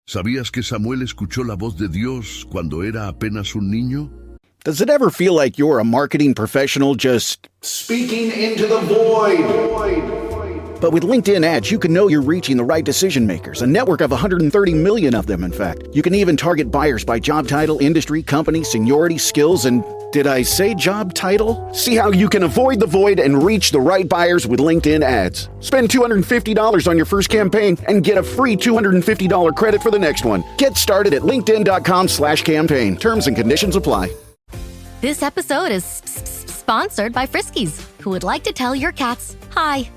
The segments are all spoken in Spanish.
¿Sabías que Samuel escuchó la voz de Dios cuando era apenas un niño? Does it ever feel like you're a marketing professional just speaking into the void? But with LinkedIn ads, you can know you're reaching the right decision makers, a network of 130 million of them, in fact. You can even target buyers by job title, industry, company, seniority, skills, and did I say job title? See how you can avoid the void and reach the right buyers with LinkedIn ads. Spend $250 on your first campaign and get a free $250 credit for the next one. Get started at linkedin.com/campaign. Terms and conditions apply. This episode is sponsored by Friskies, who would like to tell your cats hi.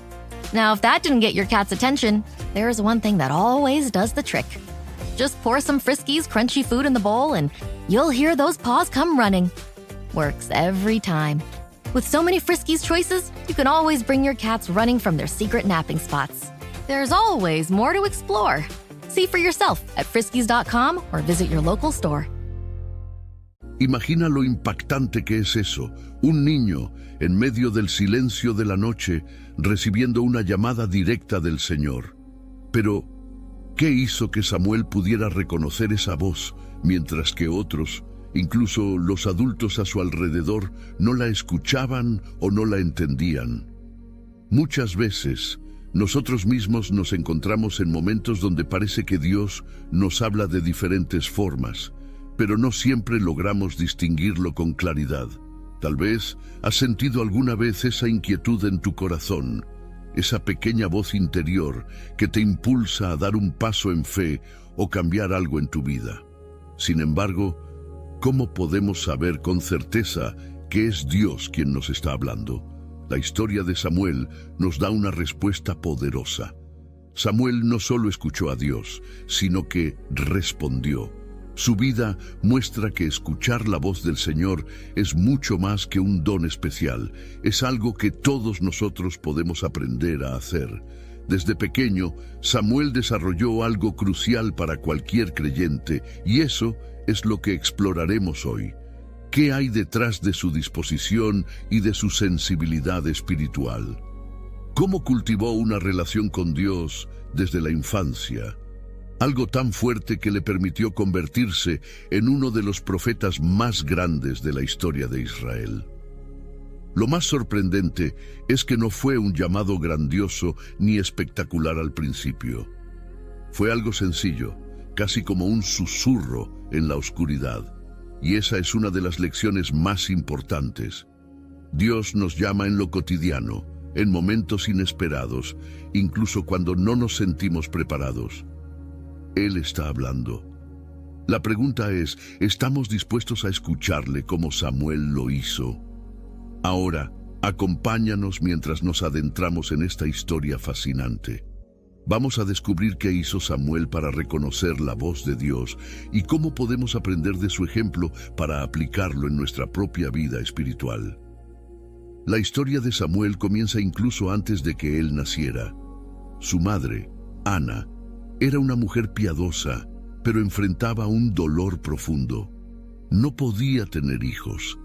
Now, if that didn't get your cat's attention, there's one thing that always does the trick. Just pour some Friskies crunchy food in the bowl and you'll hear those paws come running. Works every time. With so many Friskies choices, you can always bring your cats running from their secret napping spots. There's always more to explore. See for yourself at friskies.com or visit your local store. Imagina lo impactante que es eso, un niño en medio del silencio de la noche recibiendo una llamada directa del Señor. Pero, ¿qué hizo que Samuel pudiera reconocer esa voz mientras que otros, incluso los adultos a su alrededor, no la escuchaban o no la entendían? Muchas veces, nosotros mismos nos encontramos en momentos donde parece que Dios nos habla de diferentes formas, pero no siempre logramos distinguirlo con claridad. Tal vez has sentido alguna vez esa inquietud en tu corazón, esa pequeña voz interior que te impulsa a dar un paso en fe o cambiar algo en tu vida. Sin embargo, ¿cómo podemos saber con certeza que es Dios quien nos está hablando? La historia de Samuel nos da una respuesta poderosa. Samuel no solo escuchó a Dios, sino que respondió. Su vida muestra que escuchar la voz del Señor es mucho más que un don especial. Es algo que todos nosotros podemos aprender a hacer. Desde pequeño, Samuel desarrolló algo crucial para cualquier creyente, y eso es lo que exploraremos hoy. ¿Qué hay detrás de su disposición y de su sensibilidad espiritual? ¿Cómo cultivó una relación con Dios desde la infancia? Algo tan fuerte que le permitió convertirse en uno de los profetas más grandes de la historia de Israel. Lo más sorprendente es que no fue un llamado grandioso ni espectacular al principio. Fue algo sencillo, casi como un susurro en la oscuridad. Y esa es una de las lecciones más importantes. Dios nos llama en lo cotidiano, en momentos inesperados, incluso cuando no nos sentimos preparados. Él está hablando. La pregunta es, ¿estamos dispuestos a escucharle como Samuel lo hizo? Ahora, acompáñanos mientras nos adentramos en esta historia fascinante. Vamos a descubrir qué hizo Samuel para reconocer la voz de Dios y cómo podemos aprender de su ejemplo para aplicarlo en nuestra propia vida espiritual. La historia de Samuel comienza incluso antes de que él naciera. Su madre, Ana, era una mujer piadosa, pero enfrentaba un dolor profundo. No podía tener hijos.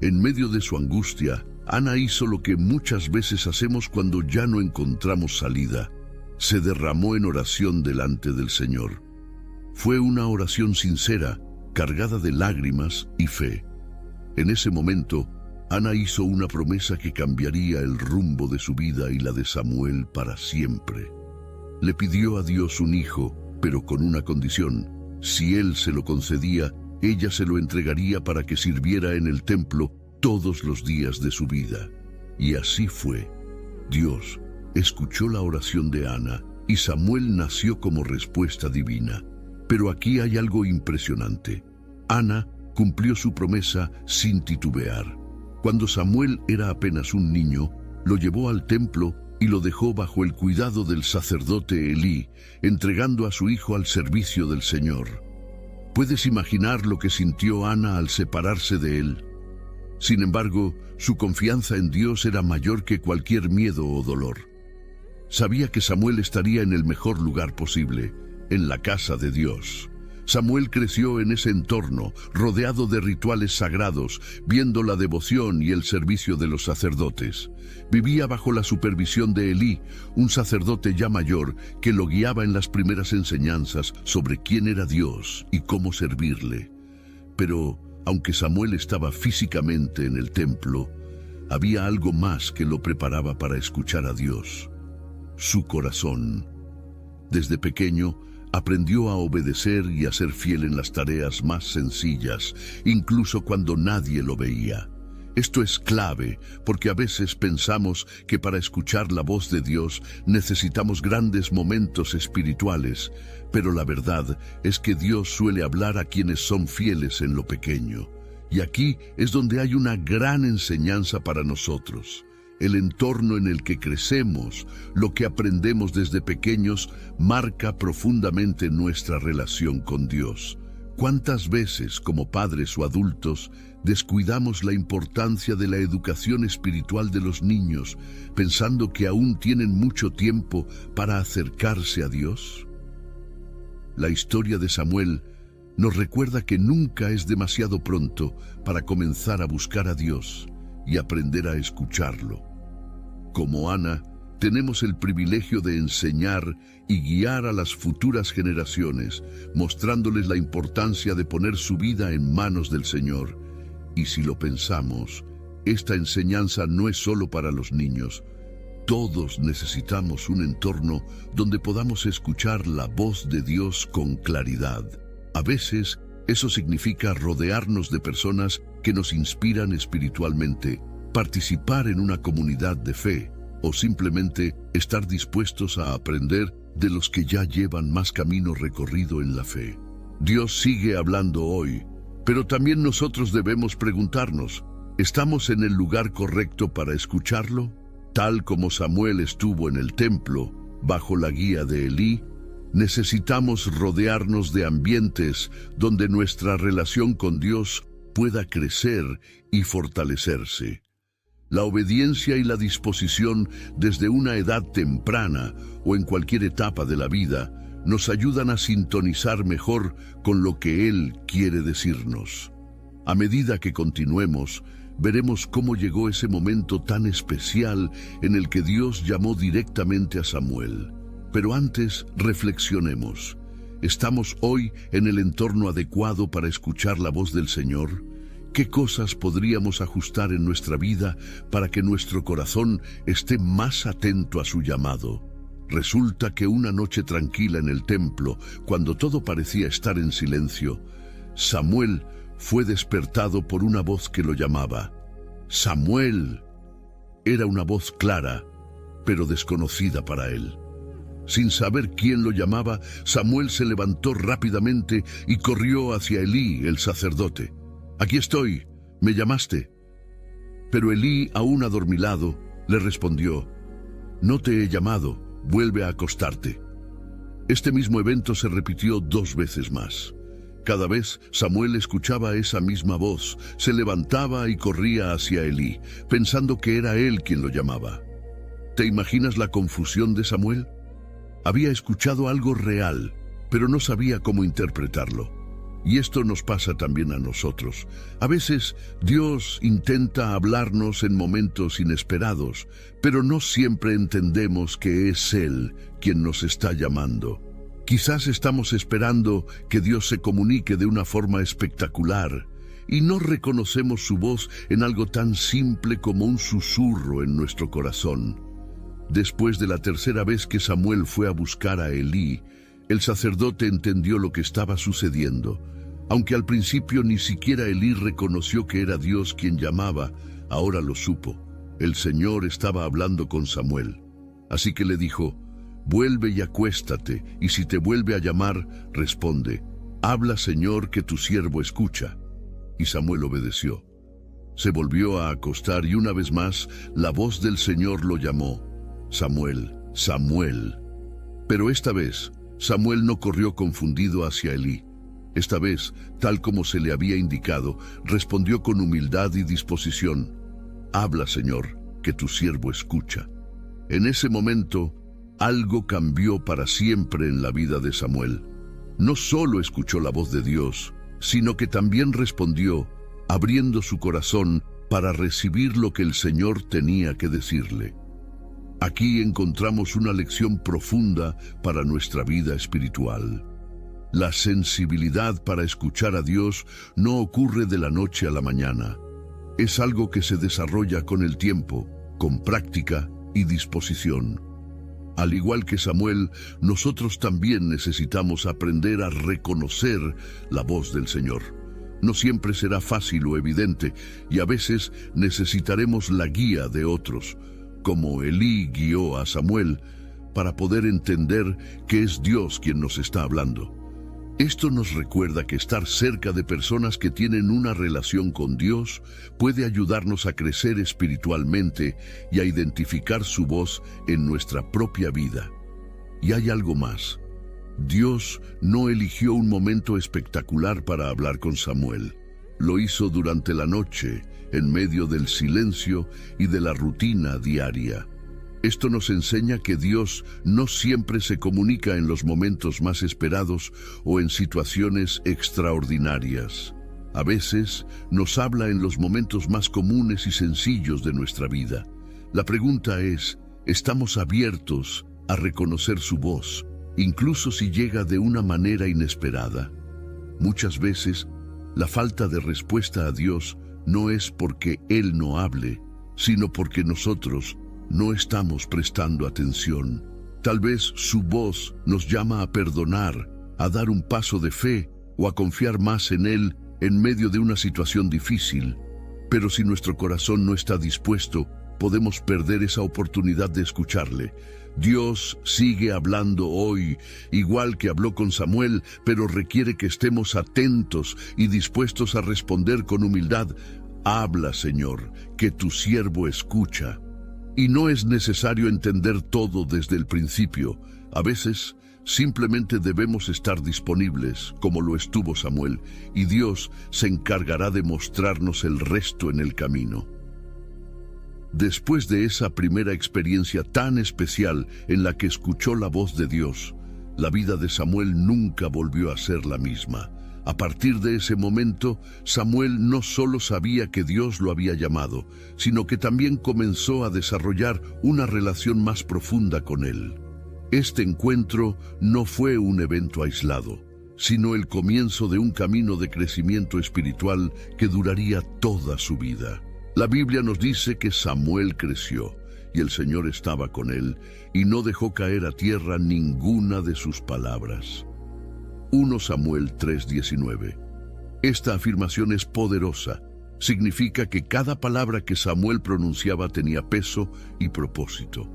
En medio de su angustia, Ana hizo lo que muchas veces hacemos cuando ya no encontramos salida. Se derramó en oración delante del Señor. Fue una oración sincera, cargada de lágrimas y fe. En ese momento, Ana hizo una promesa que cambiaría el rumbo de su vida y la de Samuel para siempre. Le pidió a Dios un hijo, pero con una condición. Si él se lo concedía, ella se lo entregaría para que sirviera en el templo todos los días de su vida. Y así fue. Dios escuchó la oración de Ana y Samuel nació como respuesta divina. Pero aquí hay algo impresionante. Ana cumplió su promesa sin titubear. Cuando Samuel era apenas un niño, lo llevó al templo y lo dejó bajo el cuidado del sacerdote Elí, entregando a su hijo al servicio del Señor. ¿Puedes imaginar lo que sintió Ana al separarse de él? Sin embargo, su confianza en Dios era mayor que cualquier miedo o dolor. Sabía que Samuel estaría en el mejor lugar posible, en la casa de Dios. Samuel creció en ese entorno, rodeado de rituales sagrados, viendo la devoción y el servicio de los sacerdotes. Vivía bajo la supervisión de Elí, un sacerdote ya mayor que lo guiaba en las primeras enseñanzas sobre quién era Dios y cómo servirle. Pero, aunque Samuel estaba físicamente en el templo, había algo más que lo preparaba para escuchar a Dios: su corazón. Desde pequeño, aprendió a obedecer y a ser fiel en las tareas más sencillas, incluso cuando nadie lo veía. Esto es clave, porque a veces pensamos que para escuchar la voz de Dios necesitamos grandes momentos espirituales, pero la verdad es que Dios suele hablar a quienes son fieles en lo pequeño. Y aquí es donde hay una gran enseñanza para nosotros. El entorno en el que crecemos, lo que aprendemos desde pequeños, marca profundamente nuestra relación con Dios. ¿Cuántas veces, como padres o adultos, descuidamos la importancia de la educación espiritual de los niños, pensando que aún tienen mucho tiempo para acercarse a Dios? La historia de Samuel nos recuerda que nunca es demasiado pronto para comenzar a buscar a Dios y aprender a escucharlo. Como Ana, tenemos el privilegio de enseñar y guiar a las futuras generaciones, mostrándoles la importancia de poner su vida en manos del Señor. Y si lo pensamos, esta enseñanza no es solo para los niños. Todos necesitamos un entorno donde podamos escuchar la voz de Dios con claridad. A veces, eso significa rodearnos de personas que nos inspiran espiritualmente, participar en una comunidad de fe, o simplemente estar dispuestos a aprender de los que ya llevan más camino recorrido en la fe. Dios sigue hablando hoy, pero también nosotros debemos preguntarnos, ¿estamos en el lugar correcto para escucharlo? Tal como Samuel estuvo en el templo, bajo la guía de Elí, necesitamos rodearnos de ambientes donde nuestra relación con Dios pueda crecer y fortalecerse. La obediencia y la disposición desde una edad temprana o en cualquier etapa de la vida nos ayudan a sintonizar mejor con lo que Él quiere decirnos. A medida que continuemos, veremos cómo llegó ese momento tan especial en el que Dios llamó directamente a Samuel. Pero antes, reflexionemos. ¿Estamos hoy en el entorno adecuado para escuchar la voz del Señor? ¿Qué cosas podríamos ajustar en nuestra vida para que nuestro corazón esté más atento a su llamado? Resulta que una noche tranquila en el templo, cuando todo parecía estar en silencio, Samuel fue despertado por una voz que lo llamaba. ¡Samuel! Era una voz clara, pero desconocida para él. Sin saber quién lo llamaba, Samuel se levantó rápidamente y corrió hacia Elí, el sacerdote. «Aquí estoy, ¿me llamaste?» Pero Elí, aún adormilado, le respondió, «No te he llamado, vuelve a acostarte». Este mismo evento se repitió 2 veces más. Cada vez Samuel escuchaba esa misma voz, se levantaba y corría hacia Elí, pensando que era él quien lo llamaba. ¿Te imaginas la confusión de Samuel? Había escuchado algo real, pero no sabía cómo interpretarlo. Y esto nos pasa también a nosotros. A veces Dios intenta hablarnos en momentos inesperados, pero no siempre entendemos que es Él quien nos está llamando. Quizás estamos esperando que Dios se comunique de una forma espectacular y no reconocemos su voz en algo tan simple como un susurro en nuestro corazón. Después de la tercera vez que Samuel fue a buscar a Elí, el sacerdote entendió lo que estaba sucediendo. Aunque al principio ni siquiera Elí reconoció que era Dios quien llamaba, ahora lo supo. El Señor estaba hablando con Samuel. Así que le dijo, «Vuelve y acuéstate, y si te vuelve a llamar, responde, «Habla, Señor, que tu siervo escucha». Y Samuel obedeció. Se volvió a acostar y una vez más la voz del Señor lo llamó, «Samuel, Samuel». Pero esta vez, Samuel no corrió confundido hacia Elí. Esta vez, tal como se le había indicado, respondió con humildad y disposición, «Habla, Señor, que tu siervo escucha». En ese momento, algo cambió para siempre en la vida de Samuel. no solo escuchó la voz de Dios, sino que también respondió, abriendo su corazón para recibir lo que el Señor tenía que decirle. Aquí encontramos una lección profunda para nuestra vida espiritual. La sensibilidad para escuchar a Dios no ocurre de la noche a la mañana. Es algo que se desarrolla con el tiempo, con práctica y disposición. Al igual que Samuel, nosotros también necesitamos aprender a reconocer la voz del Señor. No siempre será fácil o evidente, y a veces necesitaremos la guía de otros, como Elí guió a Samuel, para poder entender que es Dios quien nos está hablando. Esto nos recuerda que estar cerca de personas que tienen una relación con Dios puede ayudarnos a crecer espiritualmente y a identificar su voz en nuestra propia vida. Y hay algo más. Dios no eligió un momento espectacular para hablar con Samuel. Lo hizo durante la noche, en medio del silencio y de la rutina diaria. Esto nos enseña que Dios no siempre se comunica en los momentos más esperados o en situaciones extraordinarias. A veces nos habla en los momentos más comunes y sencillos de nuestra vida. La pregunta es, ¿estamos abiertos a reconocer su voz, incluso si llega de una manera inesperada? Muchas veces, la falta de respuesta a Dios no es porque Él no hable, sino porque nosotros no estamos prestando atención. Tal vez su voz nos llama a perdonar, a dar un paso de fe o a confiar más en Él en medio de una situación difícil. Pero si nuestro corazón no está dispuesto, podemos perder esa oportunidad de escucharle. Dios sigue hablando hoy, igual que habló con Samuel, pero requiere que estemos atentos y dispuestos a responder con humildad. Habla, Señor, que tu siervo escucha. Y no es necesario entender todo desde el principio. A veces, simplemente debemos estar disponibles, como lo estuvo Samuel, y Dios se encargará de mostrarnos el resto en el camino. Después de esa primera experiencia tan especial en la que escuchó la voz de Dios, la vida de Samuel nunca volvió a ser la misma. A partir de ese momento, Samuel no solo sabía que Dios lo había llamado, sino que también comenzó a desarrollar una relación más profunda con Él. Este encuentro no fue un evento aislado, sino el comienzo de un camino de crecimiento espiritual que duraría toda su vida. La Biblia nos dice que Samuel creció, y el Señor estaba con él, y no dejó caer a tierra ninguna de sus palabras. 1 Samuel 3:19. Esta afirmación es poderosa. Significa que cada palabra que Samuel pronunciaba tenía peso y propósito.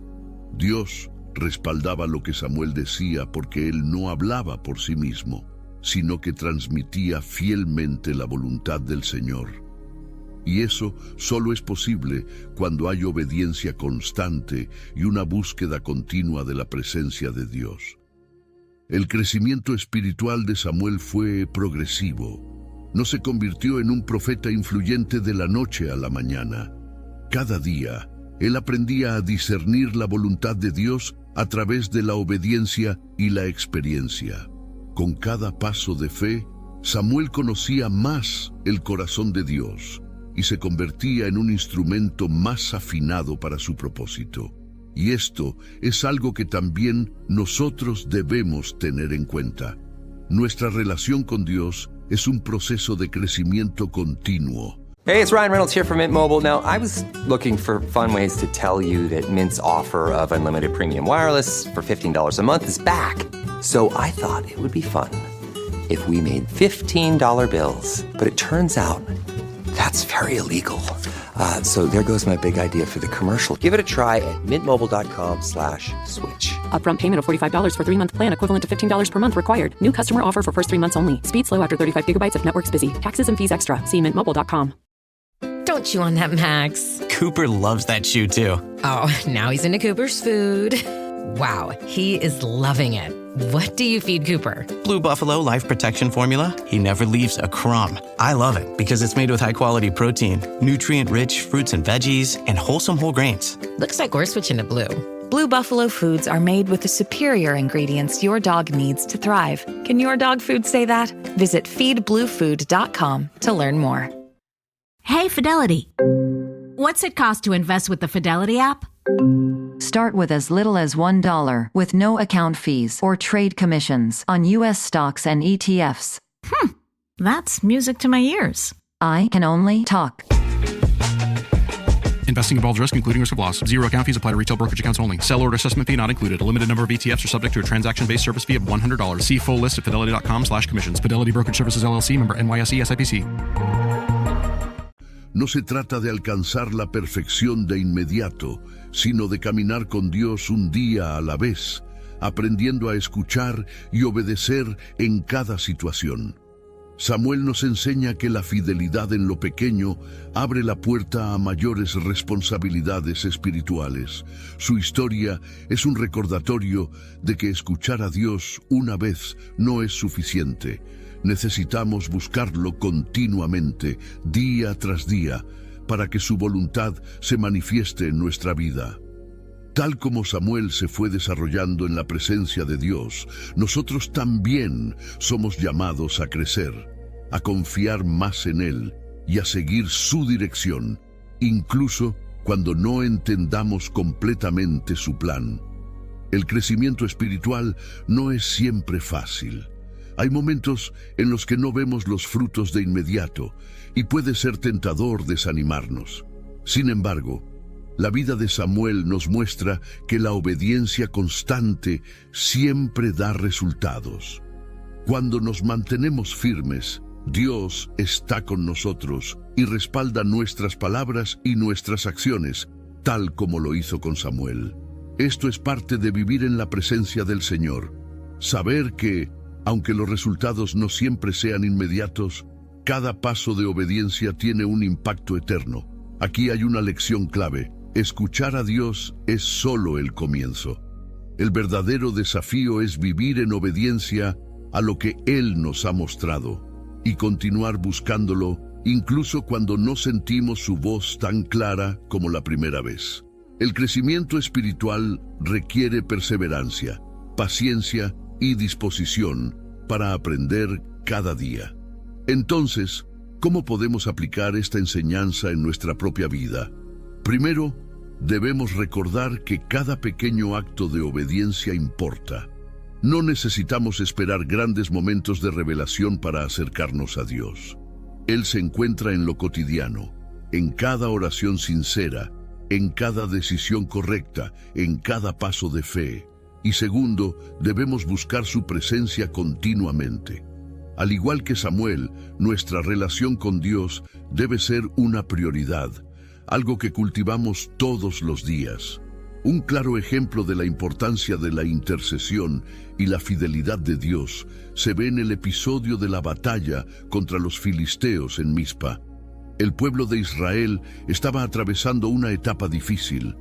Dios respaldaba lo que Samuel decía porque él no hablaba por sí mismo, sino que transmitía fielmente la voluntad del Señor. Y eso solo es posible cuando hay obediencia constante y una búsqueda continua de la presencia de Dios. El crecimiento espiritual de Samuel fue progresivo. No se convirtió en un profeta influyente de la noche a la mañana. Cada día, él aprendía a discernir la voluntad de Dios a través de la obediencia y la experiencia. Con cada paso de fe, Samuel conocía más el corazón de Dios y se convertía en un instrumento más afinado para su propósito. Y esto es algo que también nosotros debemos tener en cuenta. Nuestra relación con Dios es un proceso de crecimiento continuo. Hey, it's Ryan Reynolds here from Mint Mobile. Now, I was looking for fun ways to tell you that Mint's offer of unlimited premium wireless for $15 a month is back. So I thought it would be fun if we made $15 bills. But it turns out that's very illegal. So there goes my big idea for the commercial. Give it a try at mintmobile.com/switch. Upfront payment of $45 for 3-month plan, equivalent to $15 per month required. New customer offer for first 3 months only. Speed slow after 35 gigabytes if network's busy. Taxes and fees extra. See mintmobile.com. Don't chew on that, Max. Cooper loves that chew, too. Oh, now he's into Cooper's food. Wow, he is loving it. What do you feed Cooper? Blue Buffalo Life Protection Formula. He never leaves a crumb. I love it because it's made with high-quality protein, nutrient-rich fruits and veggies, and wholesome whole grains. Looks like we're switching to Blue. Blue Buffalo foods are made with the superior ingredients your dog needs to thrive. Can your dog food say that? Visit feedbluefood.com to learn more. Hey, Fidelity. What's it cost to invest with the Fidelity app? Start with as little as $1 with no account fees or trade commissions on U.S. stocks and ETFs. That's music to my ears. I can only talk. Investing involves risk, including risk of loss. Zero account fees apply to retail brokerage accounts only. Sell order assessment fee not included. A limited number of ETFs are subject to a transaction-based service fee of $100. See full list at fidelity.com/commissions. Fidelity Brokerage Services, LLC, member NYSE, SIPC. No se trata de alcanzar la perfección de inmediato, sino de caminar con Dios un día a la vez, aprendiendo a escuchar y obedecer en cada situación. Samuel nos enseña que la fidelidad en lo pequeño abre la puerta a mayores responsabilidades espirituales. Su historia es un recordatorio de que escuchar a Dios una vez no es suficiente. Necesitamos buscarlo continuamente, día tras día, para que su voluntad se manifieste en nuestra vida. Tal como Samuel se fue desarrollando en la presencia de Dios, nosotros también somos llamados a crecer, a confiar más en Él y a seguir su dirección, incluso cuando no entendamos completamente su plan. El crecimiento espiritual no es siempre fácil. Hay momentos en los que no vemos los frutos de inmediato y puede ser tentador desanimarnos. Sin embargo, la vida de Samuel nos muestra que la obediencia constante siempre da resultados. Cuando nos mantenemos firmes, Dios está con nosotros y respalda nuestras palabras y nuestras acciones, tal como lo hizo con Samuel. Esto es parte de vivir en la presencia del Señor. Saber que, aunque los resultados no siempre sean inmediatos, cada paso de obediencia tiene un impacto eterno. Aquí hay una lección clave. Escuchar a Dios es solo el comienzo. El verdadero desafío es vivir en obediencia a lo que Él nos ha mostrado y continuar buscándolo incluso cuando no sentimos su voz tan clara como la primera vez. El crecimiento espiritual requiere perseverancia, paciencia y disposición para aprender cada día. Entonces, ¿cómo podemos aplicar esta enseñanza en nuestra propia vida? Primero, debemos recordar que cada pequeño acto de obediencia importa. No necesitamos esperar grandes momentos de revelación para acercarnos a Dios. Él se encuentra en lo cotidiano, en cada oración sincera, en cada decisión correcta, en cada paso de fe. Y segundo, debemos buscar su presencia continuamente. Al igual que Samuel, nuestra relación con Dios debe ser una prioridad, algo que cultivamos todos los días. Un claro ejemplo de la importancia de la intercesión y la fidelidad de Dios se ve en el episodio de la batalla contra los filisteos en Mizpa. El pueblo de Israel estaba atravesando una etapa difícil.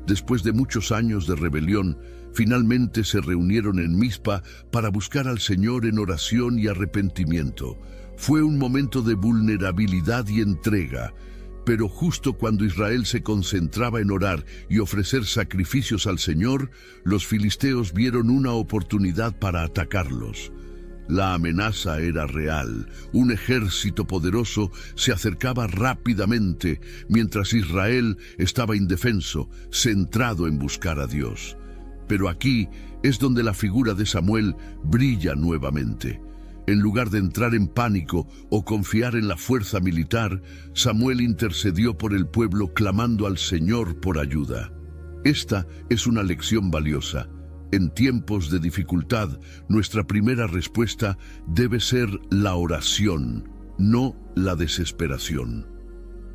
Después de muchos años de rebelión, finalmente se reunieron en Mizpa para buscar al Señor en oración y arrepentimiento. Fue un momento de vulnerabilidad y entrega, pero justo cuando Israel se concentraba en orar y ofrecer sacrificios al Señor, los filisteos vieron una oportunidad para atacarlos. La amenaza era real. Un ejército poderoso se acercaba rápidamente, mientras Israel estaba indefenso, centrado en buscar a Dios. Pero aquí es donde la figura de Samuel brilla nuevamente. En lugar de entrar en pánico o confiar en la fuerza militar, Samuel intercedió por el pueblo clamando al Señor por ayuda. Esta es una lección valiosa. En tiempos de dificultad, nuestra primera respuesta debe ser la oración, no la desesperación.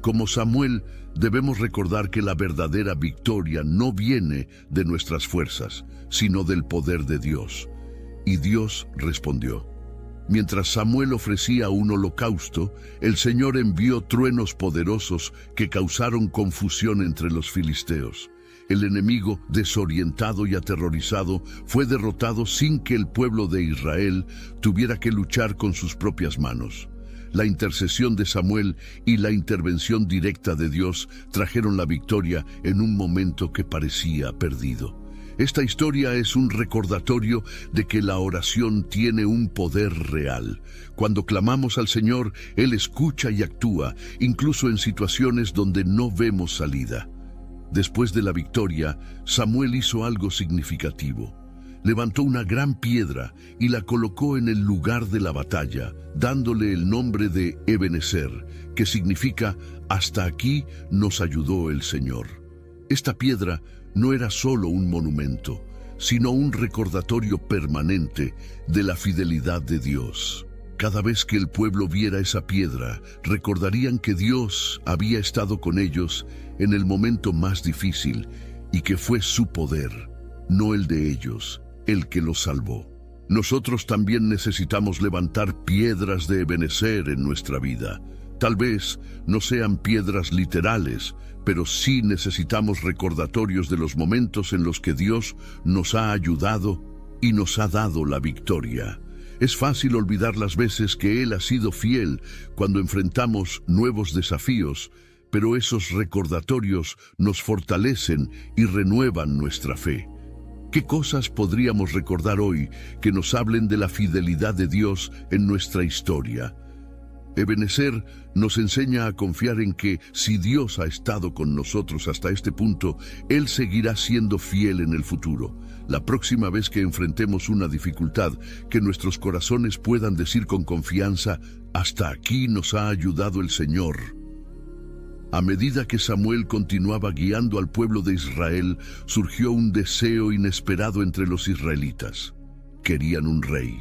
Como Samuel, debemos recordar que la verdadera victoria no viene de nuestras fuerzas, sino del poder de Dios. Y Dios respondió. Mientras Samuel ofrecía un holocausto, el Señor envió truenos poderosos que causaron confusión entre los filisteos. El enemigo, desorientado y aterrorizado, fue derrotado sin que el pueblo de Israel tuviera que luchar con sus propias manos. La intercesión de Samuel y la intervención directa de Dios trajeron la victoria en un momento que parecía perdido. Esta historia es un recordatorio de que la oración tiene un poder real. Cuando clamamos al Señor, Él escucha y actúa, incluso en situaciones donde no vemos salida. Después de la victoria, Samuel hizo algo significativo. Levantó una gran piedra y la colocó en el lugar de la batalla, dándole el nombre de Ebenezer, que significa «Hasta aquí nos ayudó el Señor». Esta piedra no era solo un monumento, sino un recordatorio permanente de la fidelidad de Dios. Cada vez que el pueblo viera esa piedra, recordarían que Dios había estado con ellos en el momento más difícil y que fue su poder, no el de ellos, el que los salvó. Nosotros también necesitamos levantar piedras de Ebenezer en nuestra vida. Tal vez no sean piedras literales, pero sí necesitamos recordatorios de los momentos en los que Dios nos ha ayudado y nos ha dado la victoria. Es fácil olvidar las veces que Él ha sido fiel cuando enfrentamos nuevos desafíos, pero esos recordatorios nos fortalecen y renuevan nuestra fe. ¿Qué cosas podríamos recordar hoy que nos hablen de la fidelidad de Dios en nuestra historia? Ebenezer nos enseña a confiar en que, si Dios ha estado con nosotros hasta este punto, Él seguirá siendo fiel en el futuro. La próxima vez que enfrentemos una dificultad, que nuestros corazones puedan decir con confianza, «Hasta aquí nos ha ayudado el Señor». A medida que Samuel continuaba guiando al pueblo de Israel, surgió un deseo inesperado entre los israelitas. Querían un rey.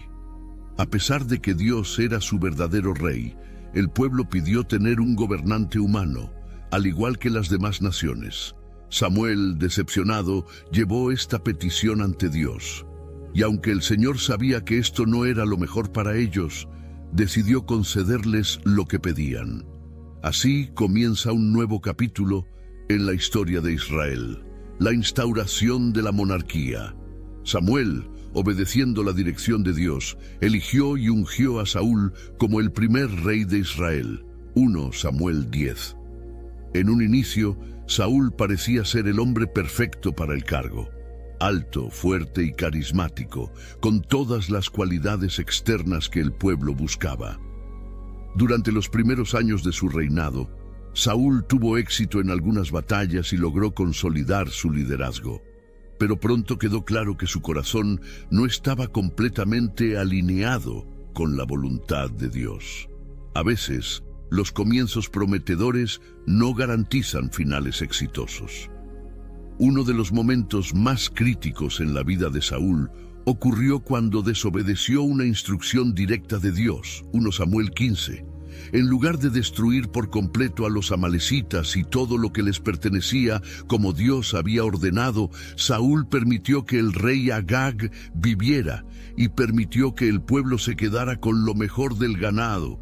A pesar de que Dios era su verdadero rey, el pueblo pidió tener un gobernante humano, al igual que las demás naciones. Samuel, decepcionado, llevó esta petición ante Dios. Y aunque el Señor sabía que esto no era lo mejor para ellos, decidió concederles lo que pedían. Así comienza un nuevo capítulo en la historia de Israel, la instauración de la monarquía. Samuel, obedeciendo la dirección de Dios, eligió y ungió a Saúl como el primer rey de Israel. 1 Samuel 10. En un inicio, Saúl parecía ser el hombre perfecto para el cargo. Alto, fuerte y carismático, con todas las cualidades externas que el pueblo buscaba. Durante los primeros años de su reinado, Saúl tuvo éxito en algunas batallas y logró consolidar su liderazgo. Pero pronto quedó claro que su corazón no estaba completamente alineado con la voluntad de Dios. A veces, los comienzos prometedores no garantizan finales exitosos. Uno de los momentos más críticos en la vida de Saúl ocurrió cuando desobedeció una instrucción directa de Dios, 1 Samuel 15. En lugar de destruir por completo a los amalecitas y todo lo que les pertenecía como Dios había ordenado, Saúl permitió que el rey Agag viviera y permitió que el pueblo se quedara con lo mejor del ganado.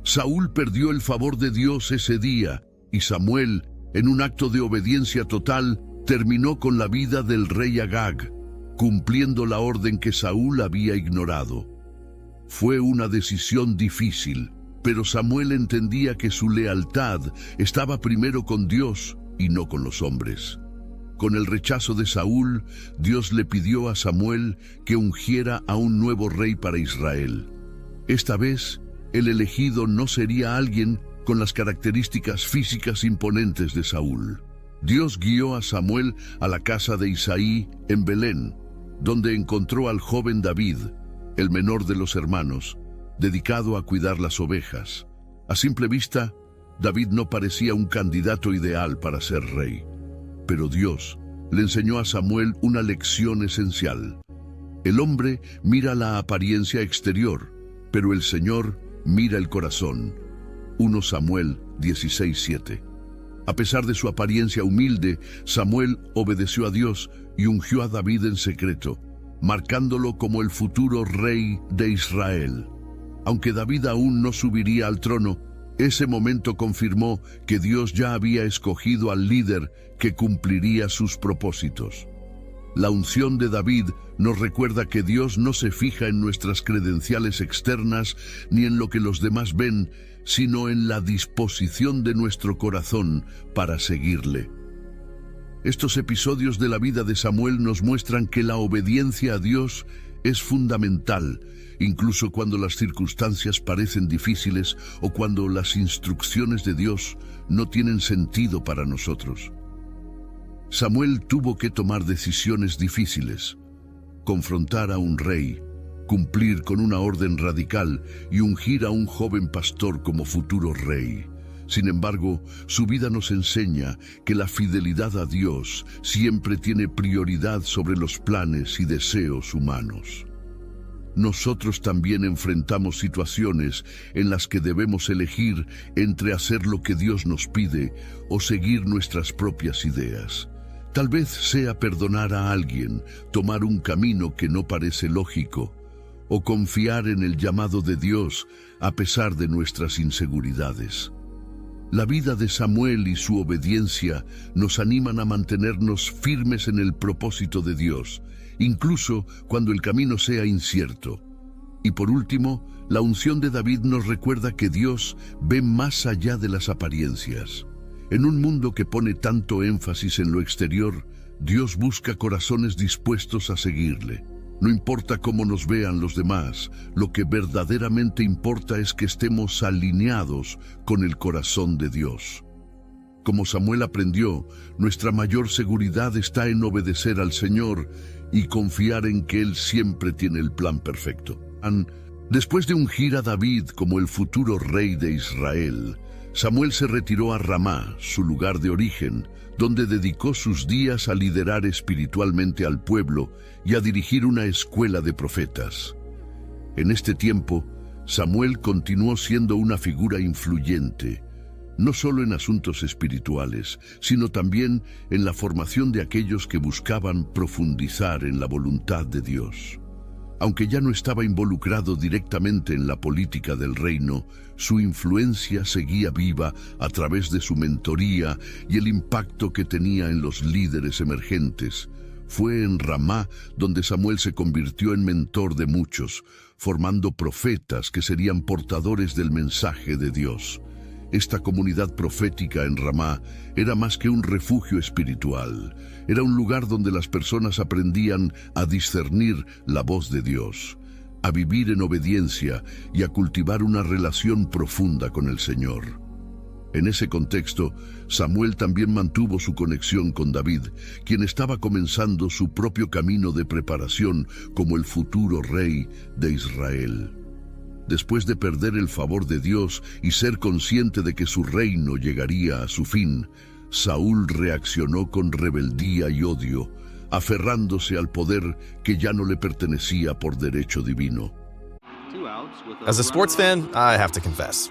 Saúl perdió el favor de Dios ese día y Samuel, en un acto de obediencia total, terminó con la vida del rey Agag, cumpliendo la orden que Saúl había ignorado. Fue una decisión difícil, pero Samuel entendía que su lealtad estaba primero con Dios y no con los hombres. Con el rechazo de Saúl, Dios le pidió a Samuel que ungiera a un nuevo rey para Israel. Esta vez, el elegido no sería alguien con las características físicas imponentes de Saúl. Dios guió a Samuel a la casa de Isaí en Belén, donde encontró al joven David, el menor de los hermanos, dedicado a cuidar las ovejas. A simple vista, David no parecía un candidato ideal para ser rey. Pero Dios le enseñó a Samuel una lección esencial. El hombre mira la apariencia exterior, pero el Señor mira el corazón. 1 Samuel 16:7. A pesar de su apariencia humilde, Samuel obedeció a Dios y ungió a David en secreto, marcándolo como el futuro rey de Israel. Aunque David aún no subiría al trono, ese momento confirmó que Dios ya había escogido al líder que cumpliría sus propósitos. La unción de David nos recuerda que Dios no se fija en nuestras credenciales externas ni en lo que los demás ven, sino en la disposición de nuestro corazón para seguirle. Estos episodios de la vida de Samuel nos muestran que la obediencia a Dios es fundamental, incluso cuando las circunstancias parecen difíciles o cuando las instrucciones de Dios no tienen sentido para nosotros. Samuel tuvo que tomar decisiones difíciles, confrontar a un rey, cumplir con una orden radical y ungir a un joven pastor como futuro rey. Sin embargo, su vida nos enseña que la fidelidad a Dios siempre tiene prioridad sobre los planes y deseos humanos. Nosotros también enfrentamos situaciones en las que debemos elegir entre hacer lo que Dios nos pide o seguir nuestras propias ideas. Tal vez sea perdonar a alguien, tomar un camino que no parece lógico, o confiar en el llamado de Dios a pesar de nuestras inseguridades. La vida de Samuel y su obediencia nos animan a mantenernos firmes en el propósito de Dios, incluso cuando el camino sea incierto. Y por último, la unción de David nos recuerda que Dios ve más allá de las apariencias. En un mundo que pone tanto énfasis en lo exterior, Dios busca corazones dispuestos a seguirle. No importa cómo nos vean los demás, lo que verdaderamente importa es que estemos alineados con el corazón de Dios. Como Samuel aprendió, nuestra mayor seguridad está en obedecer al Señor y confiar en que Él siempre tiene el plan perfecto. Después de ungir a David como el futuro rey de Israel, Samuel se retiró a Ramá, su lugar de origen, donde dedicó sus días a liderar espiritualmente al pueblo y a dirigir una escuela de profetas. En este tiempo, Samuel continuó siendo una figura influyente, no solo en asuntos espirituales, sino también en la formación de aquellos que buscaban profundizar en la voluntad de Dios. Aunque ya no estaba involucrado directamente en la política del reino, su influencia seguía viva a través de su mentoría y el impacto que tenía en los líderes emergentes. Fue en Ramá donde Samuel se convirtió en mentor de muchos, formando profetas que serían portadores del mensaje de Dios. Esta comunidad profética en Ramá era más que un refugio espiritual. Era un lugar donde las personas aprendían a discernir la voz de Dios, a vivir en obediencia y a cultivar una relación profunda con el Señor. En ese contexto, Samuel también mantuvo su conexión con David, quien estaba comenzando su propio camino de preparación como el futuro rey de Israel. Después de perder el favor de Dios y ser consciente de que su reino llegaría a su fin, Saúl reaccionó con rebeldía y odio, aferrándose al poder que ya no le pertenecía por derecho divino. As a sports fan, I have to confess.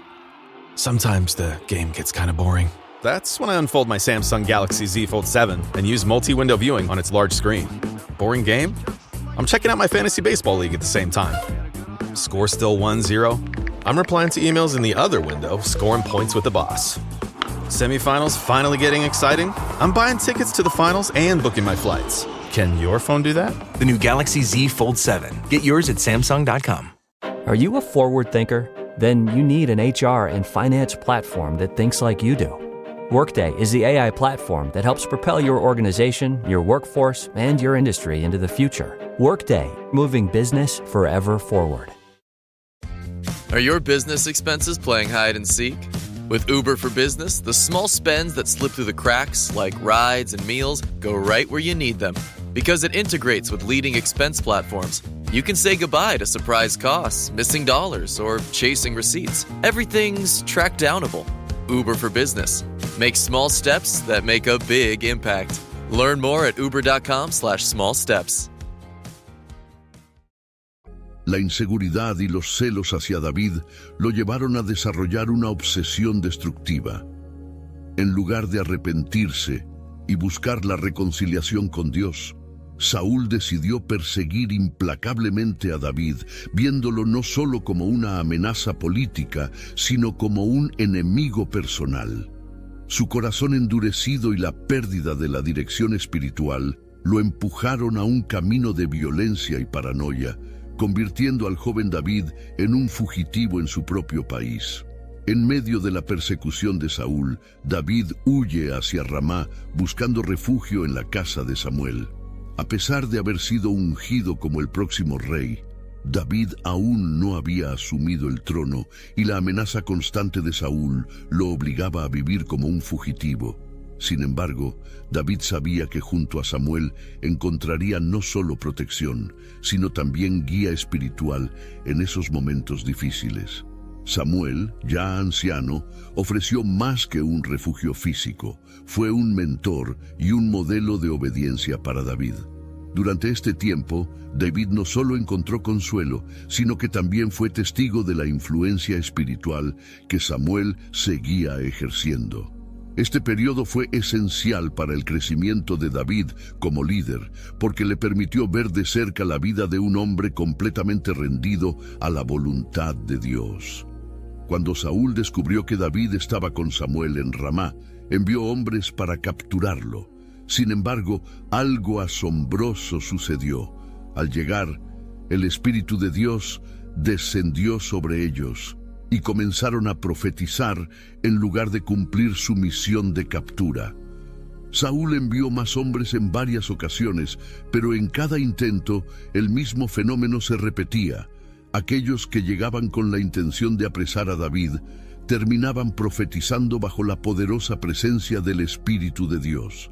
Sometimes the game gets kind of boring. That's when I unfold my Samsung Galaxy Z Fold 7 and use multi-window viewing on its large screen. Boring game? I'm checking out my fantasy baseball league at the same time. Score still 1-0? I'm replying to emails in the other window, scoring points with the boss. Semifinals finally getting exciting? I'm buying tickets to the finals and booking my flights. Can your phone do that? The new Galaxy Z Fold 7. Get yours at Samsung.com. Are you a forward thinker? Then you need an HR and finance platform that thinks like you do. Workday is the AI platform that helps propel your organization, your workforce, and your industry into the future. Workday, moving business forever forward. Are your business expenses playing hide and seek? With Uber for Business, the small spends that slip through the cracks, like rides and meals, go right where you need them. Because it integrates with leading expense platforms, you can say goodbye to surprise costs, missing dollars, or chasing receipts. Everything's track-downable. Uber for Business. Make small steps that make a big impact. Learn more at uber.com/small steps. La inseguridad y los celos hacia David lo llevaron a desarrollar una obsesión destructiva. En lugar de arrepentirse y buscar la reconciliación con Dios, Saúl decidió perseguir implacablemente a David, viéndolo no solo como una amenaza política, sino como un enemigo personal. Su corazón endurecido y la pérdida de la dirección espiritual lo empujaron a un camino de violencia y paranoia, convirtiendo al joven David en un fugitivo en su propio país. En medio de la persecución de Saúl, David huye hacia Ramá buscando refugio en la casa de Samuel. A pesar de haber sido ungido como el próximo rey, David aún no había asumido el trono y la amenaza constante de Saúl lo obligaba a vivir como un fugitivo. Sin embargo, David sabía que junto a Samuel encontraría no solo protección, sino también guía espiritual en esos momentos difíciles. Samuel, ya anciano, ofreció más que un refugio físico, fue un mentor y un modelo de obediencia para David. Durante este tiempo, David no solo encontró consuelo, sino que también fue testigo de la influencia espiritual que Samuel seguía ejerciendo. Este periodo fue esencial para el crecimiento de David como líder, porque le permitió ver de cerca la vida de un hombre completamente rendido a la voluntad de Dios. Cuando Saúl descubrió que David estaba con Samuel en Ramá, envió hombres para capturarlo. Sin embargo, algo asombroso sucedió. Al llegar, el Espíritu de Dios descendió sobre ellos y comenzaron a profetizar en lugar de cumplir su misión de captura. Saúl envió más hombres en varias ocasiones, pero en cada intento el mismo fenómeno se repetía. Aquellos que llegaban con la intención de apresar a David terminaban profetizando bajo la poderosa presencia del Espíritu de Dios.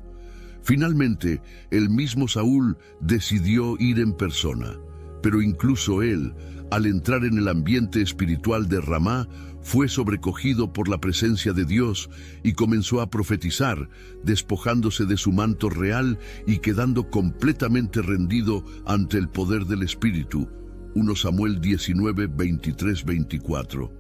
Finalmente, el mismo Saúl decidió ir en persona, pero incluso él, al entrar en el ambiente espiritual de Ramá, fue sobrecogido por la presencia de Dios y comenzó a profetizar, despojándose de su manto real y quedando completamente rendido ante el poder del Espíritu. 1 Samuel 19, 23-24.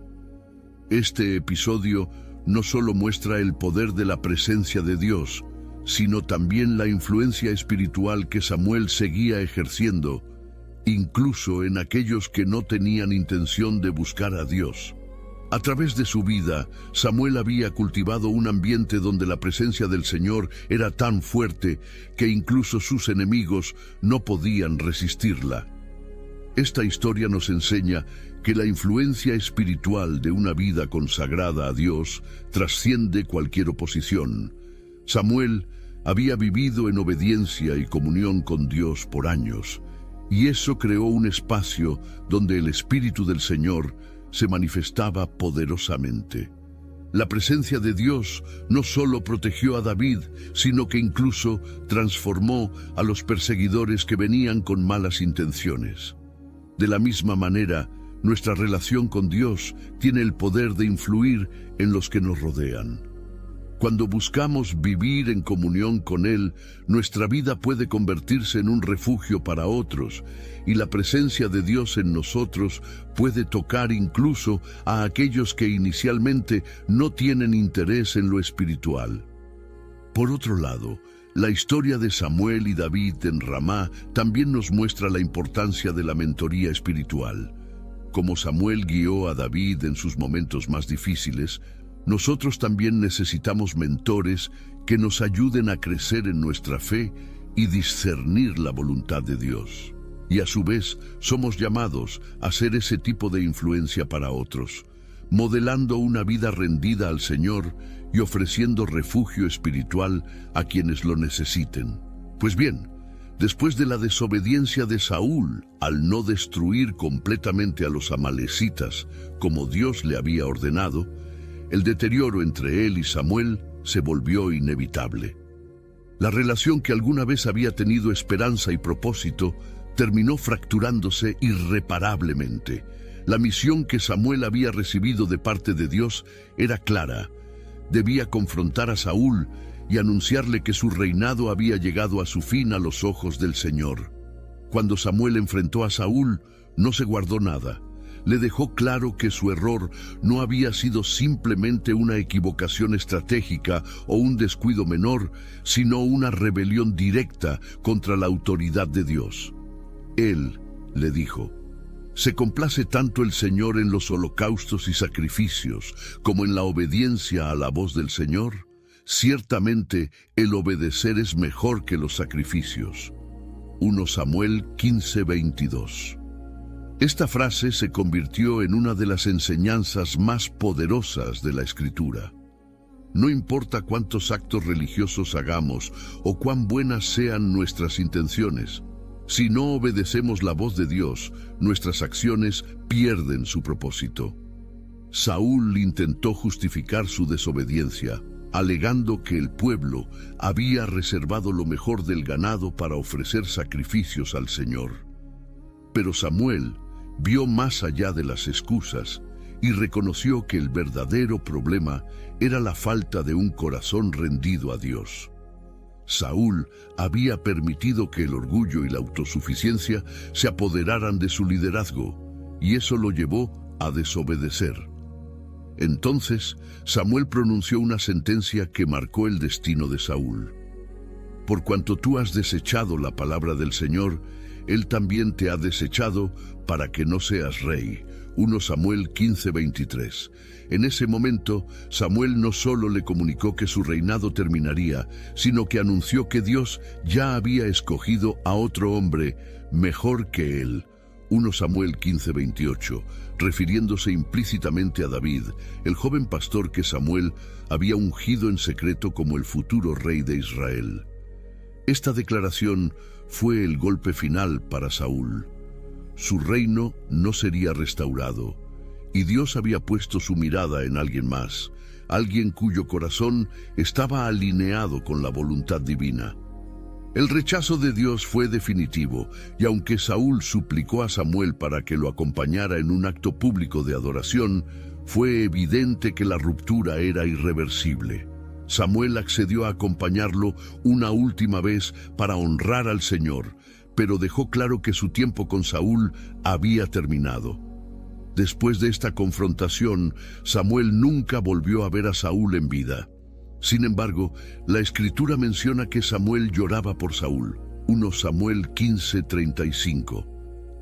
Este episodio no solo muestra el poder de la presencia de Dios, sino también la influencia espiritual que Samuel seguía ejerciendo, incluso en aquellos que no tenían intención de buscar a Dios. A través de su vida, Samuel había cultivado un ambiente donde la presencia del Señor era tan fuerte que incluso sus enemigos no podían resistirla. Esta historia nos enseña que la influencia espiritual de una vida consagrada a Dios trasciende cualquier oposición. Samuel había vivido en obediencia y comunión con Dios por años, y eso creó un espacio donde el Espíritu del Señor se manifestaba poderosamente. La presencia de Dios no solo protegió a David, sino que incluso transformó a los perseguidores que venían con malas intenciones. De la misma manera, nuestra relación con Dios tiene el poder de influir en los que nos rodean. Cuando buscamos vivir en comunión con Él, nuestra vida puede convertirse en un refugio para otros, y la presencia de Dios en nosotros puede tocar incluso a aquellos que inicialmente no tienen interés en lo espiritual. Por otro lado, la historia de Samuel y David en Ramá también nos muestra la importancia de la mentoría espiritual. Como Samuel guió a David en sus momentos más difíciles, nosotros también necesitamos mentores que nos ayuden a crecer en nuestra fe y discernir la voluntad de Dios. Y a su vez, somos llamados a ser ese tipo de influencia para otros, modelando una vida rendida al Señor y ofreciendo refugio espiritual a quienes lo necesiten. Pues bien, después de la desobediencia de Saúl al no destruir completamente a los amalecitas como Dios le había ordenado, el deterioro entre él y Samuel se volvió inevitable. La relación que alguna vez había tenido esperanza y propósito terminó fracturándose irreparablemente. La misión que Samuel había recibido de parte de Dios era clara. Debía confrontar a Saúl y anunciarle que su reinado había llegado a su fin a los ojos del Señor. Cuando Samuel enfrentó a Saúl, no se guardó nada. Le dejó claro que su error no había sido simplemente una equivocación estratégica o un descuido menor, sino una rebelión directa contra la autoridad de Dios. Él le dijo: ¿se complace tanto el Señor en los holocaustos y sacrificios como en la obediencia a la voz del Señor? Ciertamente el obedecer es mejor que los sacrificios. 1 Samuel 15:22. Esta frase se convirtió en una de las enseñanzas más poderosas de la Escritura. No importa cuántos actos religiosos hagamos o cuán buenas sean nuestras intenciones, si no obedecemos la voz de Dios, nuestras acciones pierden su propósito. Saúl intentó justificar su desobediencia, alegando que el pueblo había reservado lo mejor del ganado para ofrecer sacrificios al Señor. Pero Samuel vio más allá de las excusas y reconoció que el verdadero problema era la falta de un corazón rendido a Dios. Saúl había permitido que el orgullo y la autosuficiencia se apoderaran de su liderazgo, y eso lo llevó a desobedecer. Entonces, Samuel pronunció una sentencia que marcó el destino de Saúl. Por cuanto tú has desechado la palabra del Señor, Él también te ha desechado para que no seas rey. 1 Samuel 15:23. En ese momento, Samuel no solo le comunicó que su reinado terminaría, sino que anunció que Dios ya había escogido a otro hombre mejor que él. 1 Samuel 15:28, refiriéndose implícitamente a David, el joven pastor que Samuel había ungido en secreto como el futuro rey de Israel. Esta declaración fue el golpe final para Saúl. Su reino no sería restaurado, y Dios había puesto su mirada en alguien más, alguien cuyo corazón estaba alineado con la voluntad divina. El rechazo de Dios fue definitivo, y aunque Saúl suplicó a Samuel para que lo acompañara en un acto público de adoración, fue evidente que la ruptura era irreversible. Samuel accedió a acompañarlo una última vez para honrar al Señor, pero dejó claro que su tiempo con Saúl había terminado. Después de esta confrontación, Samuel nunca volvió a ver a Saúl en vida. Sin embargo, la Escritura menciona que Samuel lloraba por Saúl. 1 Samuel 15:35.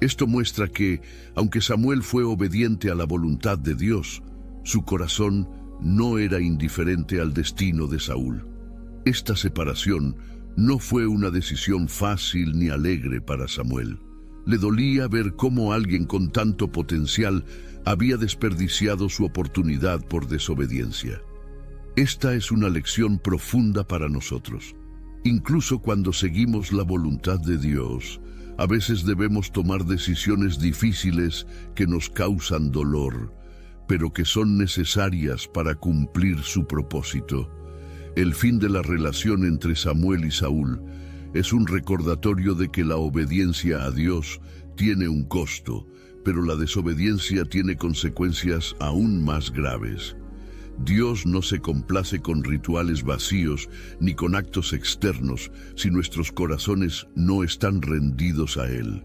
Esto muestra que, aunque Samuel fue obediente a la voluntad de Dios, su corazón no era indiferente al destino de Saúl. Esta separación no fue una decisión fácil ni alegre para Samuel. Le dolía ver cómo alguien con tanto potencial había desperdiciado su oportunidad por desobediencia. Esta es una lección profunda para nosotros. Incluso cuando seguimos la voluntad de Dios, a veces debemos tomar decisiones difíciles que nos causan dolor, pero que son necesarias para cumplir su propósito. El fin de la relación entre Samuel y Saúl es un recordatorio de que la obediencia a Dios tiene un costo, pero la desobediencia tiene consecuencias aún más graves. Dios no se complace con rituales vacíos ni con actos externos si nuestros corazones no están rendidos a Él.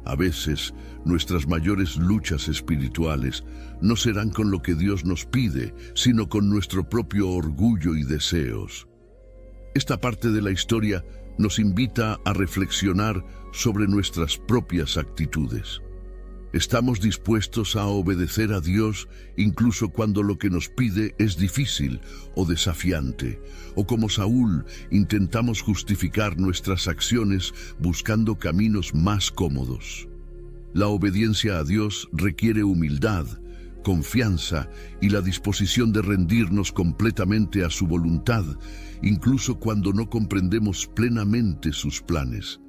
A veces, nuestras mayores luchas espirituales no serán con lo que Dios nos pide, sino con nuestro propio orgullo y deseos. Esta parte de la historia nos invita a reflexionar sobre nuestras propias actitudes. ¿Estamos dispuestos a obedecer a Dios incluso cuando lo que nos pide es difícil o desafiante? ¿O como Saúl intentamos justificar nuestras acciones buscando caminos más cómodos? La obediencia a Dios requiere humildad, confianza y la disposición de rendirnos completamente a su voluntad, incluso cuando no comprendemos plenamente sus planes.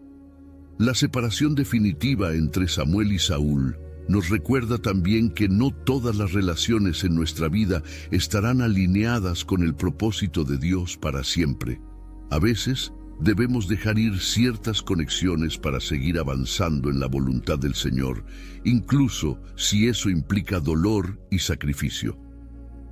La separación definitiva entre Samuel y Saúl nos recuerda también que no todas las relaciones en nuestra vida estarán alineadas con el propósito de Dios para siempre. A veces, debemos dejar ir ciertas conexiones para seguir avanzando en la voluntad del Señor, incluso si eso implica dolor y sacrificio.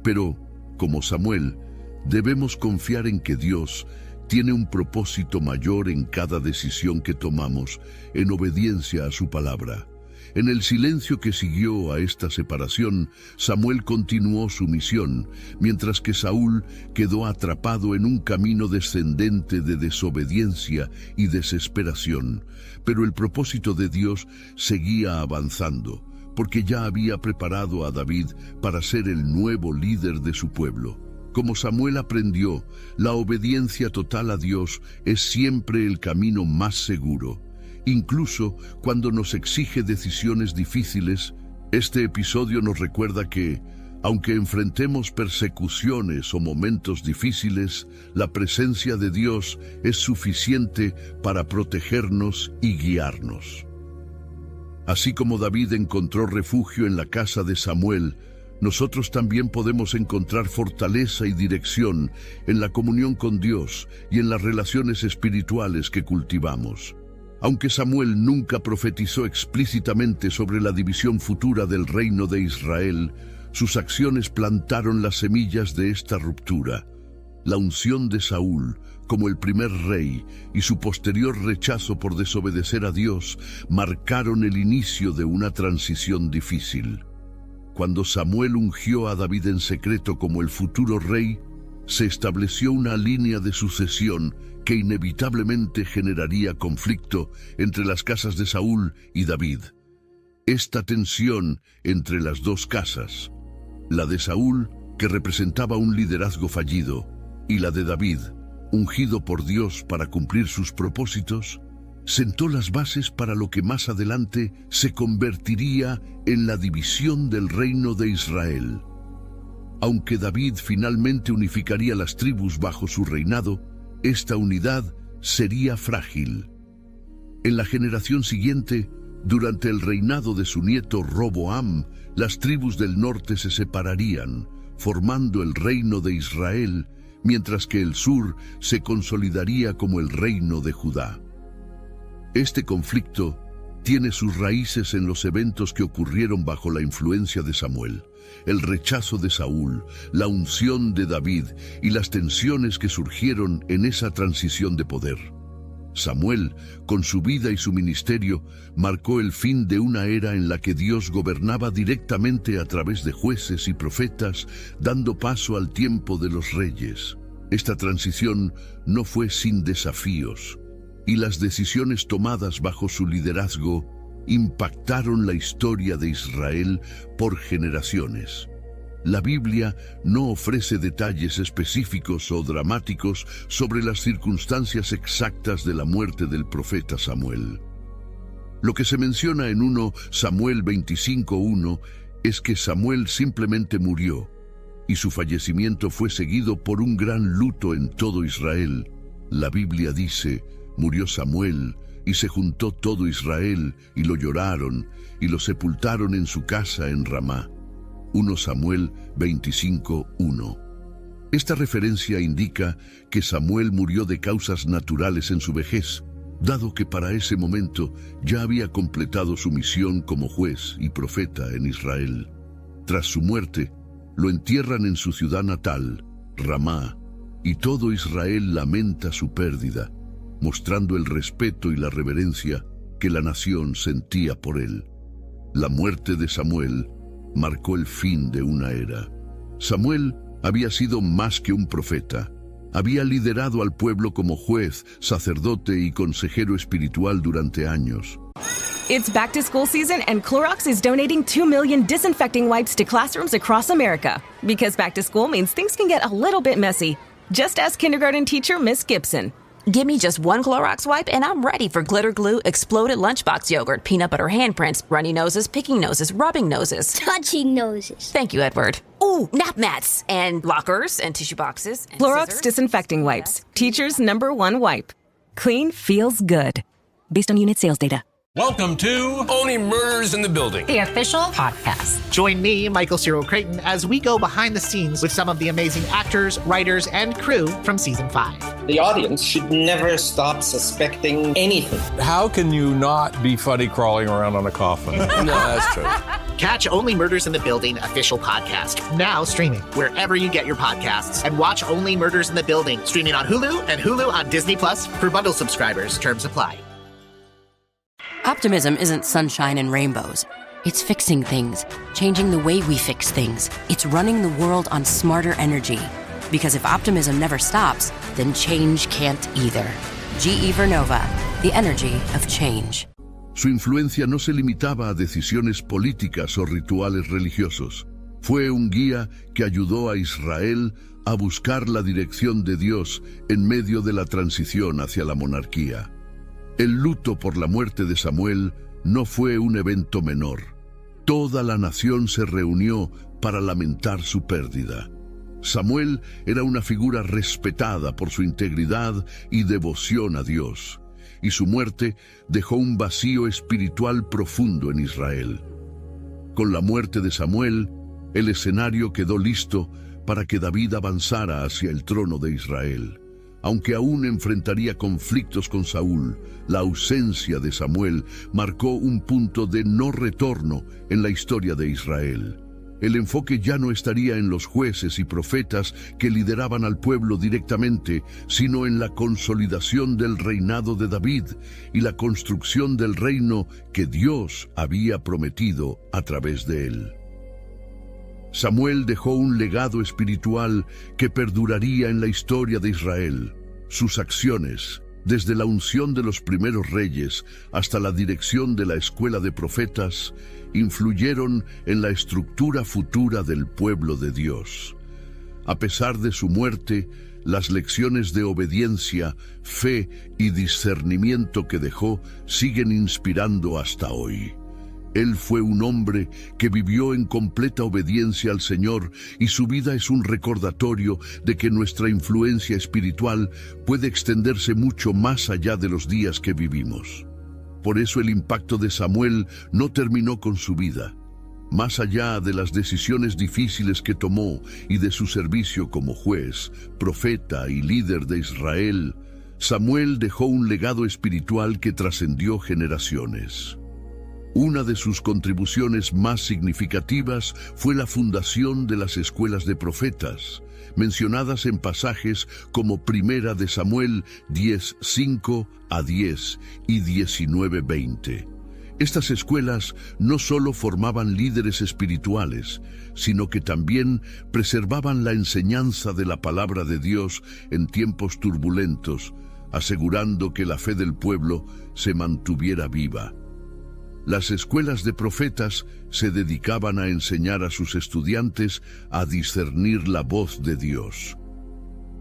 Pero, como Samuel, debemos confiar en que Dios tiene un propósito mayor en cada decisión que tomamos, en obediencia a su palabra. En el silencio que siguió a esta separación, Samuel continuó su misión, mientras que Saúl quedó atrapado en un camino descendente de desobediencia y desesperación. Pero el propósito de Dios seguía avanzando, porque ya había preparado a David para ser el nuevo líder de su pueblo. Como Samuel aprendió, la obediencia total a Dios es siempre el camino más seguro. incluso cuando nos exige decisiones difíciles. Este episodio nos recuerda que, aunque enfrentemos persecuciones o momentos difíciles, la presencia de Dios es suficiente para protegernos y guiarnos. Así como David encontró refugio en la casa de Samuel, nosotros también podemos encontrar fortaleza y dirección en la comunión con Dios y en las relaciones espirituales que cultivamos. Aunque Samuel nunca profetizó explícitamente sobre la división futura del reino de Israel, sus acciones plantaron las semillas de esta ruptura. La unción de Saúl como el primer rey y su posterior rechazo por desobedecer a Dios marcaron el inicio de una transición difícil. Cuando Samuel ungió a David en secreto como el futuro rey, se estableció una línea de sucesión que inevitablemente generaría conflicto entre las casas de Saúl y David. Esta tensión entre las dos casas, la de Saúl, que representaba un liderazgo fallido, y la de David, ungido por Dios para cumplir sus propósitos, sentó las bases para lo que más adelante se convertiría en la división del reino de Israel. Aunque David finalmente unificaría las tribus bajo su reinado, esta unidad sería frágil. En la generación siguiente, durante el reinado de su nieto Roboam, las tribus del norte se separarían, formando el reino de Israel, mientras que el sur se consolidaría como el reino de Judá. Este conflicto tiene sus raíces en los eventos que ocurrieron bajo la influencia de Samuel, el rechazo de Saúl, la unción de David y las tensiones que surgieron en esa transición de poder. Samuel, con su vida y su ministerio, marcó el fin de una era en la que Dios gobernaba directamente a través de jueces y profetas, dando paso al tiempo de los reyes. Esta transición no fue sin desafíos, y las decisiones tomadas bajo su liderazgo impactaron la historia de Israel por generaciones. La Biblia no ofrece detalles específicos o dramáticos sobre las circunstancias exactas de la muerte del profeta Samuel. Lo que se menciona en 1 Samuel 25:1 es que Samuel simplemente murió, y su fallecimiento fue seguido por un gran luto en todo Israel. La Biblia dice: murió Samuel, y se juntó todo Israel, y lo lloraron, y lo sepultaron en su casa en Ramá. 1 Samuel 25:1. Esta referencia indica que Samuel murió de causas naturales en su vejez, dado que para ese momento ya había completado su misión como juez y profeta en Israel. Tras su muerte, lo entierran en su ciudad natal, Ramá, y todo Israel lamenta su pérdida, mostrando el respeto y la reverencia que la nación sentía por él. La muerte de Samuel marcó el fin de una era. Samuel había sido más que un profeta. Había liderado al pueblo como juez, sacerdote y consejero espiritual durante años. It's back to school season and Clorox is donating 2 million disinfecting wipes to classrooms across America. Because back to school means things can get a little bit messy. Just ask kindergarten teacher Miss Gibson. Give me just one Clorox wipe and I'm ready for glitter glue, exploded lunchbox yogurt, peanut butter handprints, runny noses, picking noses, rubbing noses. Touching noses. Thank you, Edward. Ooh, nap mats and lockers and tissue boxes. And Clorox scissors. disinfecting wipes. Teacher's #1 wipe. Clean feels good. Based on unit sales data. Welcome to Only Murders in the Building, the official podcast. Join me, Michael Cyril Creighton, as we go behind the scenes with some of the amazing actors, writers, and crew from Season 5. The audience should never stop suspecting anything. How can you not be funny crawling around on a coffin? No, that's true. Catch Only Murders in the Building official podcast, now streaming wherever you get your podcasts. And watch Only Murders in the Building, streaming on Hulu and Hulu on Disney Plus for bundle subscribers. Terms apply. Optimism isn't sunshine and rainbows. It's fixing things, changing the way we fix things. It's running the world on smarter energy. Because if optimism never stops, then change can't either. GE Vernova, the energy of change. Su influencia no se limitaba a decisiones políticas o rituales religiosos. Fue un guía que ayudó a Israel a buscar la dirección de Dios en medio de la transición hacia la monarquía. El luto por la muerte de Samuel no fue un evento menor. Toda la nación se reunió para lamentar su pérdida. Samuel era una figura respetada por su integridad y devoción a Dios, y su muerte dejó un vacío espiritual profundo en Israel. Con la muerte de Samuel, el escenario quedó listo para que David avanzara hacia el trono de Israel. Aunque aún enfrentaría conflictos con Saúl, la ausencia de Samuel marcó un punto de no retorno en la historia de Israel. El enfoque ya no estaría en los jueces y profetas que lideraban al pueblo directamente, sino en la consolidación del reinado de David y la construcción del reino que Dios había prometido a través de él. Samuel dejó un legado espiritual que perduraría en la historia de Israel. Sus acciones, desde la unción de los primeros reyes hasta la dirección de la escuela de profetas, influyeron en la estructura futura del pueblo de Dios. A pesar de su muerte, las lecciones de obediencia, fe y discernimiento que dejó siguen inspirando hasta hoy. Él fue un hombre que vivió en completa obediencia al Señor y su vida es un recordatorio de que nuestra influencia espiritual puede extenderse mucho más allá de los días que vivimos. Por eso el impacto de Samuel no terminó con su vida. Más allá de las decisiones difíciles que tomó y de su servicio como juez, profeta y líder de Israel, Samuel dejó un legado espiritual que trascendió generaciones. Una de sus contribuciones más significativas fue la fundación de las escuelas de profetas, mencionadas en pasajes como Primera de Samuel 10:5 a 10 y 19:20. Estas escuelas no solo formaban líderes espirituales, sino que también preservaban la enseñanza de la palabra de Dios en tiempos turbulentos, asegurando que la fe del pueblo se mantuviera viva. Las escuelas de profetas se dedicaban a enseñar a sus estudiantes a discernir la voz de Dios.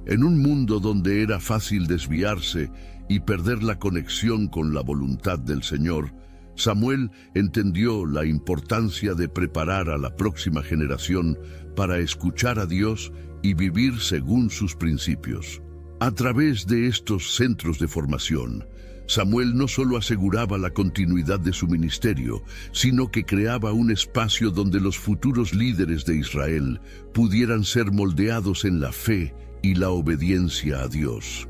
En un mundo donde era fácil desviarse y perder la conexión con la voluntad del Señor, Samuel entendió la importancia de preparar a la próxima generación para escuchar a Dios y vivir según sus principios. A través de estos centros de formación, Samuel no solo aseguraba la continuidad de su ministerio, sino que creaba un espacio donde los futuros líderes de Israel pudieran ser moldeados en la fe y la obediencia a Dios.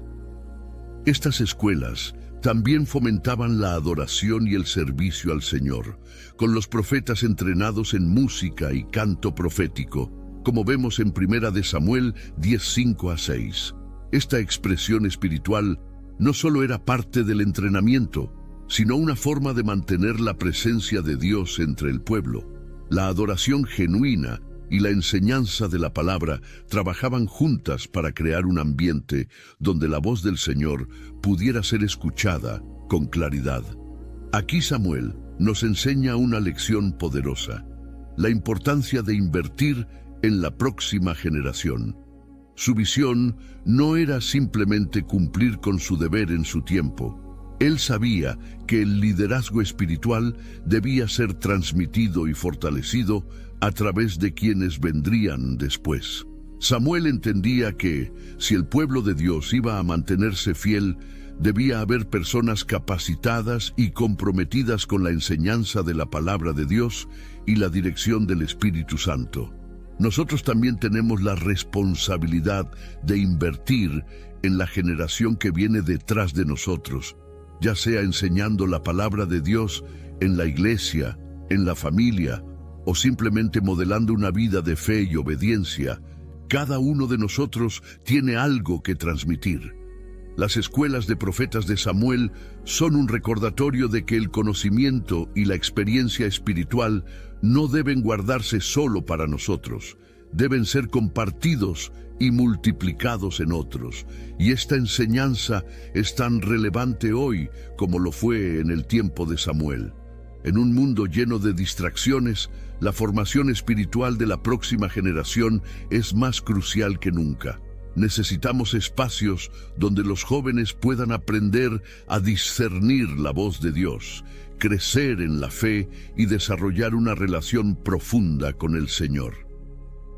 Estas escuelas también fomentaban la adoración y el servicio al Señor, con los profetas entrenados en música y canto profético, como vemos en Primera de Samuel 10:5 a 6. Esta expresión espiritual no solo era parte del entrenamiento, sino una forma de mantener la presencia de Dios entre el pueblo. La adoración genuina y la enseñanza de la palabra trabajaban juntas para crear un ambiente donde la voz del Señor pudiera ser escuchada con claridad. Aquí Samuel nos enseña una lección poderosa: la importancia de invertir en la próxima generación. Su visión no era simplemente cumplir con su deber en su tiempo. Él sabía que el liderazgo espiritual debía ser transmitido y fortalecido a través de quienes vendrían después. Samuel entendía que, si el pueblo de Dios iba a mantenerse fiel, debía haber personas capacitadas y comprometidas con la enseñanza de la palabra de Dios y la dirección del Espíritu Santo. Nosotros también tenemos la responsabilidad de invertir en la generación que viene detrás de nosotros, ya sea enseñando la palabra de Dios en la iglesia, en la familia, o simplemente modelando una vida de fe y obediencia. Cada uno de nosotros tiene algo que transmitir. Las escuelas de profetas de Samuel son un recordatorio de que el conocimiento y la experiencia espiritual no deben guardarse solo para nosotros, deben ser compartidos y multiplicados en otros. Y esta enseñanza es tan relevante hoy como lo fue en el tiempo de Samuel. En un mundo lleno de distracciones, la formación espiritual de la próxima generación es más crucial que nunca. necesitamos espacios donde los jóvenes puedan aprender a discernir la voz de Dios, crecer en la fe y desarrollar una relación profunda con el Señor.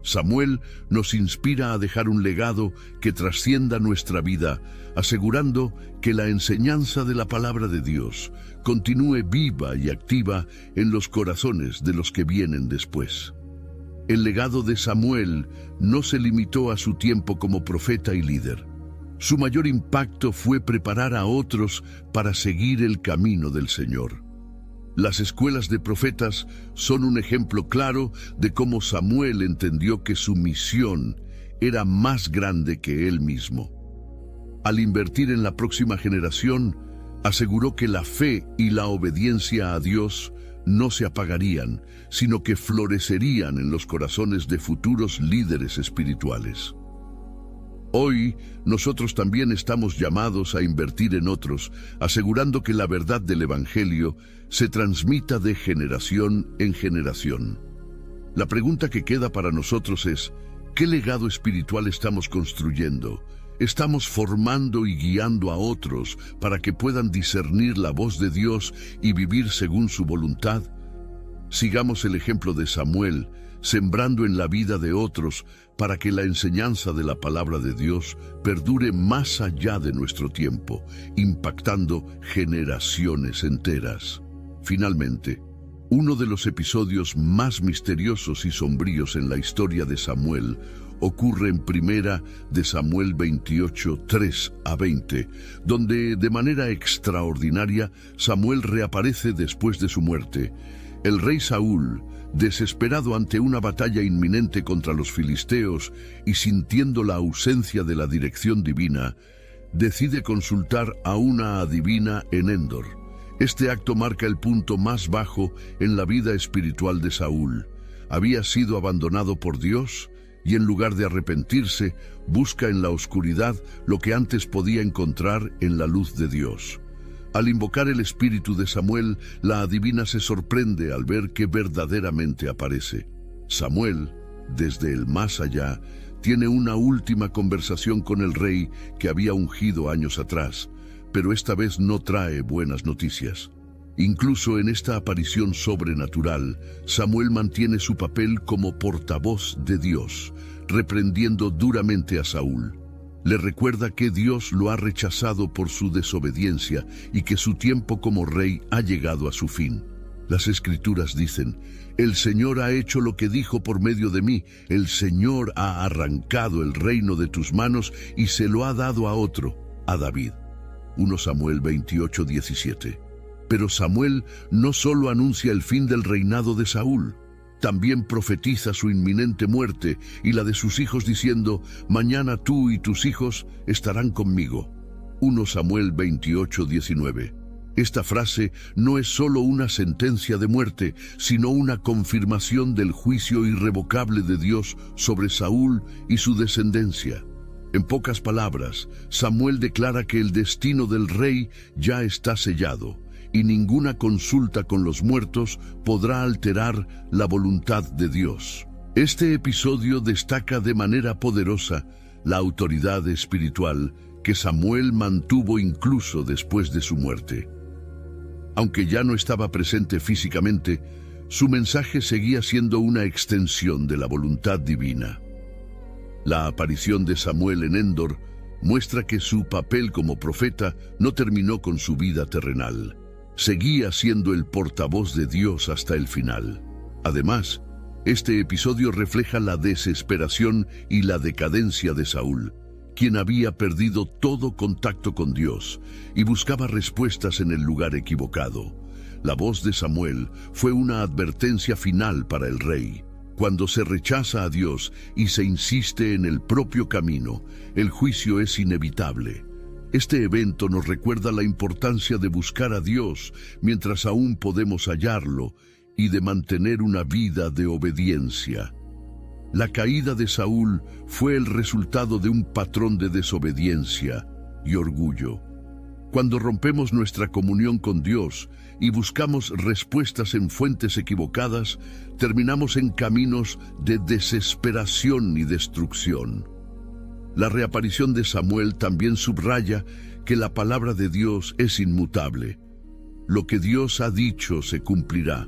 Samuel nos inspira a dejar un legado que trascienda nuestra vida, asegurando que la enseñanza de la palabra de Dios continúe viva y activa en los corazones de los que vienen después. El legado de Samuel no se limitó a su tiempo como profeta y líder. Su mayor impacto fue preparar a otros para seguir el camino del Señor. Las escuelas de profetas son un ejemplo claro de cómo Samuel entendió que su misión era más grande que él mismo. Al invertir en la próxima generación, aseguró que la fe y la obediencia a Dios no se apagarían, sino que florecerían en los corazones de futuros líderes espirituales. Hoy, nosotros también estamos llamados a invertir en otros, asegurando que la verdad del Evangelio se transmita de generación en generación. La pregunta que queda para nosotros es, ¿qué legado espiritual estamos construyendo? ¿Estamos formando y guiando a otros para que puedan discernir la voz de Dios y vivir según su voluntad? Sigamos el ejemplo de Samuel, sembrando en la vida de otros para que la enseñanza de la palabra de Dios perdure más allá de nuestro tiempo, impactando generaciones enteras. Finalmente, uno de los episodios más misteriosos y sombríos en la historia de Samuel ocurre en Primera de Samuel 28, 3 a 20, donde de manera extraordinaria Samuel reaparece después de su muerte. El rey Saúl, desesperado ante una batalla inminente contra los filisteos y sintiendo la ausencia de la dirección divina, decide consultar a una adivina en Endor. Este acto marca el punto más bajo en la vida espiritual de Saúl. Había sido abandonado por Dios y en lugar de arrepentirse, busca en la oscuridad lo que antes podía encontrar en la luz de Dios. Al invocar el espíritu de Samuel, la adivina se sorprende al ver que verdaderamente aparece. Samuel, desde el más allá, tiene una última conversación con el rey que había ungido años atrás, pero esta vez no trae buenas noticias. Incluso en esta aparición sobrenatural, Samuel mantiene su papel como portavoz de Dios, reprendiendo duramente a Saúl. Le recuerda que Dios lo ha rechazado por su desobediencia y que su tiempo como rey ha llegado a su fin. Las Escrituras dicen, «El Señor ha hecho lo que dijo por medio de mí, el Señor ha arrancado el reino de tus manos y se lo ha dado a otro, a David». 1 Samuel 28, 17. Pero Samuel no solo anuncia el fin del reinado de Saúl, también profetiza su inminente muerte y la de sus hijos diciendo, «Mañana tú y tus hijos estarán conmigo». 1 Samuel 28, 19. Esta frase no es solo una sentencia de muerte, sino una confirmación del juicio irrevocable de Dios sobre Saúl y su descendencia. En pocas palabras, Samuel declara que el destino del rey ya está sellado, y ninguna consulta con los muertos podrá alterar la voluntad de Dios. Este episodio destaca de manera poderosa la autoridad espiritual que Samuel mantuvo incluso después de su muerte. Aunque ya no estaba presente físicamente, su mensaje seguía siendo una extensión de la voluntad divina. La aparición de Samuel en Endor muestra que su papel como profeta no terminó con su vida terrenal. Seguía siendo el portavoz de Dios hasta el final. Además, este episodio refleja la desesperación y la decadencia de Saúl, quien había perdido todo contacto con Dios y buscaba respuestas en el lugar equivocado. La voz de Samuel fue una advertencia final para el rey. Cuando se rechaza a Dios y se insiste en el propio camino, el juicio es inevitable. Este evento nos recuerda la importancia de buscar a Dios mientras aún podemos hallarlo y de mantener una vida de obediencia. La caída de Saúl fue el resultado de un patrón de desobediencia y orgullo. Cuando rompemos nuestra comunión con Dios y buscamos respuestas en fuentes equivocadas, terminamos en caminos de desesperación y destrucción. La reaparición de Samuel también subraya que la palabra de Dios es inmutable. Lo que Dios ha dicho se cumplirá,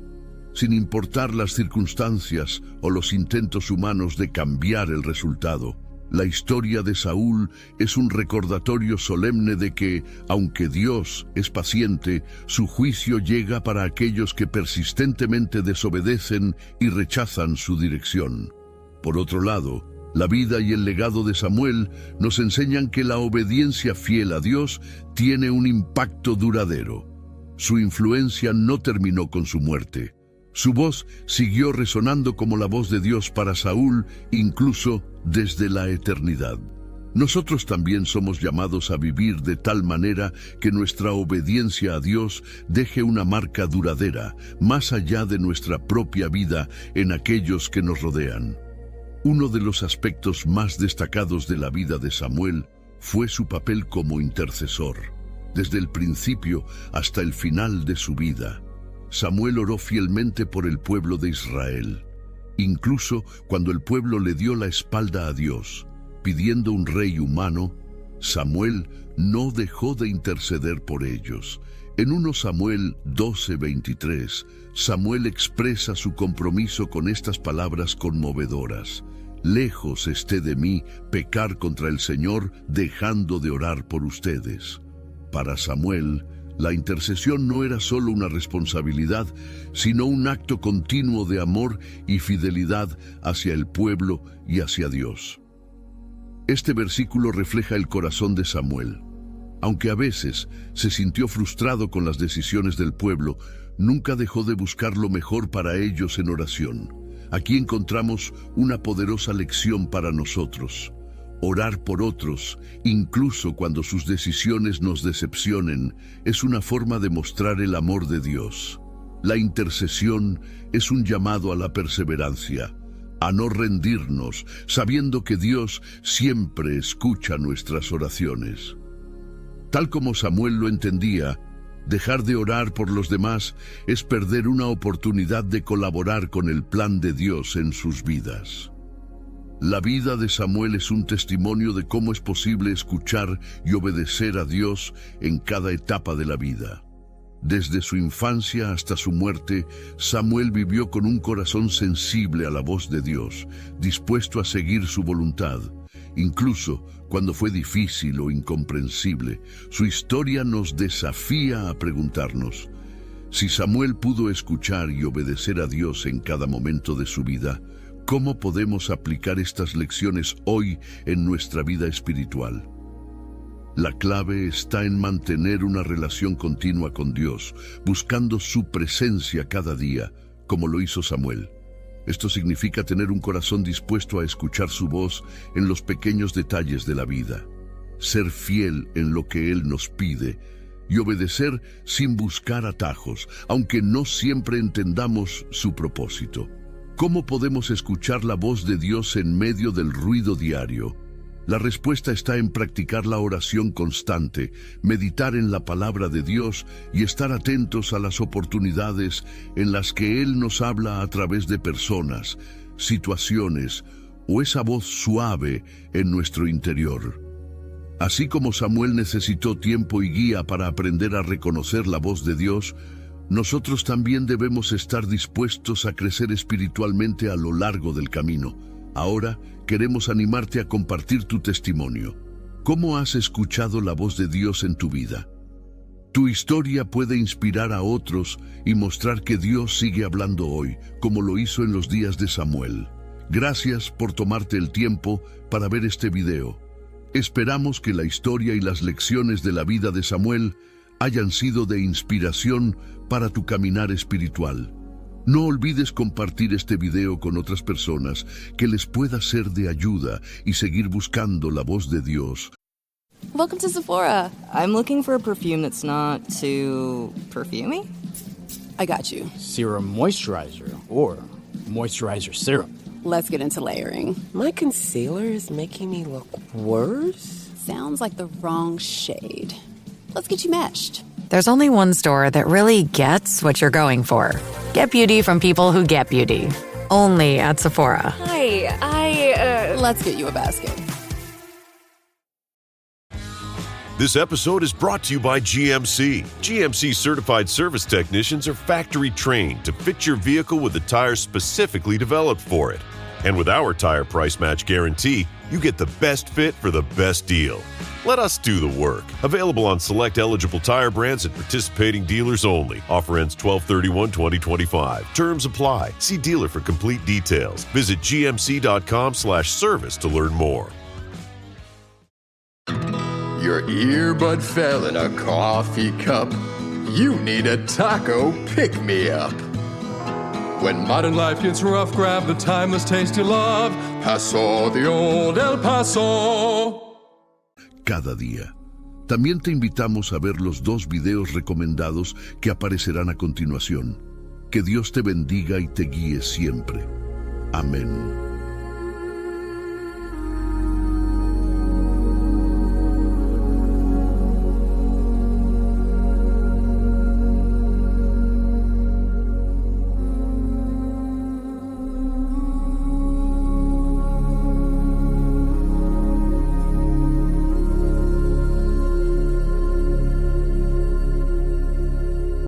sin importar las circunstancias o los intentos humanos de cambiar el resultado. La historia de Saúl es un recordatorio solemne de que, aunque Dios es paciente, su juicio llega para aquellos que persistentemente desobedecen y rechazan su dirección. Por otro lado, la vida y el legado de Samuel nos enseñan que la obediencia fiel a Dios tiene un impacto duradero. Su influencia no terminó con su muerte. Su voz siguió resonando como la voz de Dios para Saúl, incluso desde la eternidad. Nosotros también somos llamados a vivir de tal manera que nuestra obediencia a Dios deje una marca duradera, más allá de nuestra propia vida, en aquellos que nos rodean. Uno de los aspectos más destacados de la vida de Samuel fue su papel como intercesor. Desde el principio hasta el final de su vida, Samuel oró fielmente por el pueblo de Israel. Incluso cuando el pueblo le dio la espalda a Dios, pidiendo un rey humano, Samuel no dejó de interceder por ellos. En 1 Samuel 12:23, Samuel expresa su compromiso con estas palabras conmovedoras: «Lejos esté de mí pecar contra el Señor, dejando de orar por ustedes». Para Samuel, la intercesión no era solo una responsabilidad, sino un acto continuo de amor y fidelidad hacia el pueblo y hacia Dios. Este versículo refleja el corazón de Samuel. Aunque a veces se sintió frustrado con las decisiones del pueblo, nunca dejó de buscar lo mejor para ellos en oración. Aquí encontramos una poderosa lección para nosotros. Orar por otros, incluso cuando sus decisiones nos decepcionen, es una forma de mostrar el amor de Dios. La intercesión es un llamado a la perseverancia, a no rendirnos, sabiendo que Dios siempre escucha nuestras oraciones. Tal como Samuel lo entendía, dejar de orar por los demás es perder una oportunidad de colaborar con el plan de Dios en sus vidas. La vida de Samuel es un testimonio de cómo es posible escuchar y obedecer a Dios en cada etapa de la vida. Desde su infancia hasta su muerte, Samuel vivió con un corazón sensible a la voz de Dios, dispuesto a seguir su voluntad. Incluso cuando fue difícil o incomprensible, su historia nos desafía a preguntarnos: si Samuel pudo escuchar y obedecer a Dios en cada momento de su vida, ¿cómo podemos aplicar estas lecciones hoy en nuestra vida espiritual? La clave está en mantener una relación continua con Dios, buscando su presencia cada día, como lo hizo Samuel. Esto significa tener un corazón dispuesto a escuchar su voz en los pequeños detalles de la vida, ser fiel en lo que Él nos pide y obedecer sin buscar atajos, aunque no siempre entendamos su propósito. ¿Cómo podemos escuchar la voz de Dios en medio del ruido diario? La respuesta está en practicar la oración constante, meditar en la palabra de Dios y estar atentos a las oportunidades en las que Él nos habla a través de personas, situaciones o esa voz suave en nuestro interior. Así como Samuel necesitó tiempo y guía para aprender a reconocer la voz de Dios, nosotros también debemos estar dispuestos a crecer espiritualmente a lo largo del camino. Ahora queremos animarte a compartir tu testimonio. ¿Cómo has escuchado la voz de Dios en tu vida? Tu historia puede inspirar a otros y mostrar que Dios sigue hablando hoy, como lo hizo en los días de Samuel. Gracias por tomarte el tiempo para ver este video. Esperamos que la historia y las lecciones de la vida de Samuel hayan sido de inspiración para tu caminar espiritual. No olvides compartir este video con otras personas que les pueda ser de ayuda y seguir buscando la voz de Dios. Welcome to Sephora. I'm looking for a perfume that's not too perfumey. I got you. Serum moisturizer or moisturizer serum. Let's get into layering. My concealer is making me look worse. Sounds like the wrong shade. Let's get you matched. There's only one store that really gets what you're going for. Get beauty from people who get beauty. Only at Sephora. Hi, Let's get you a basket. This episode is brought to you by GMC. GMC certified service technicians are factory trained to fit your vehicle with the tires specifically developed for it. And with our tire price match guarantee, you get the best fit for the best deal. Let us do the work. Available on select eligible tire brands at participating dealers only. Offer ends 12/31/2025. Terms apply. See dealer for complete details. Visit gmc.com/service to learn more. Your earbud fell in a coffee cup. You need a taco pick-me-up. When modern life gets rough, grab the timeless taste you love. Paso, the old El Paso. Cada día. También te invitamos a ver los 2 videos recomendados que aparecerán a continuación. Que Dios te bendiga y te guíe siempre. Amén.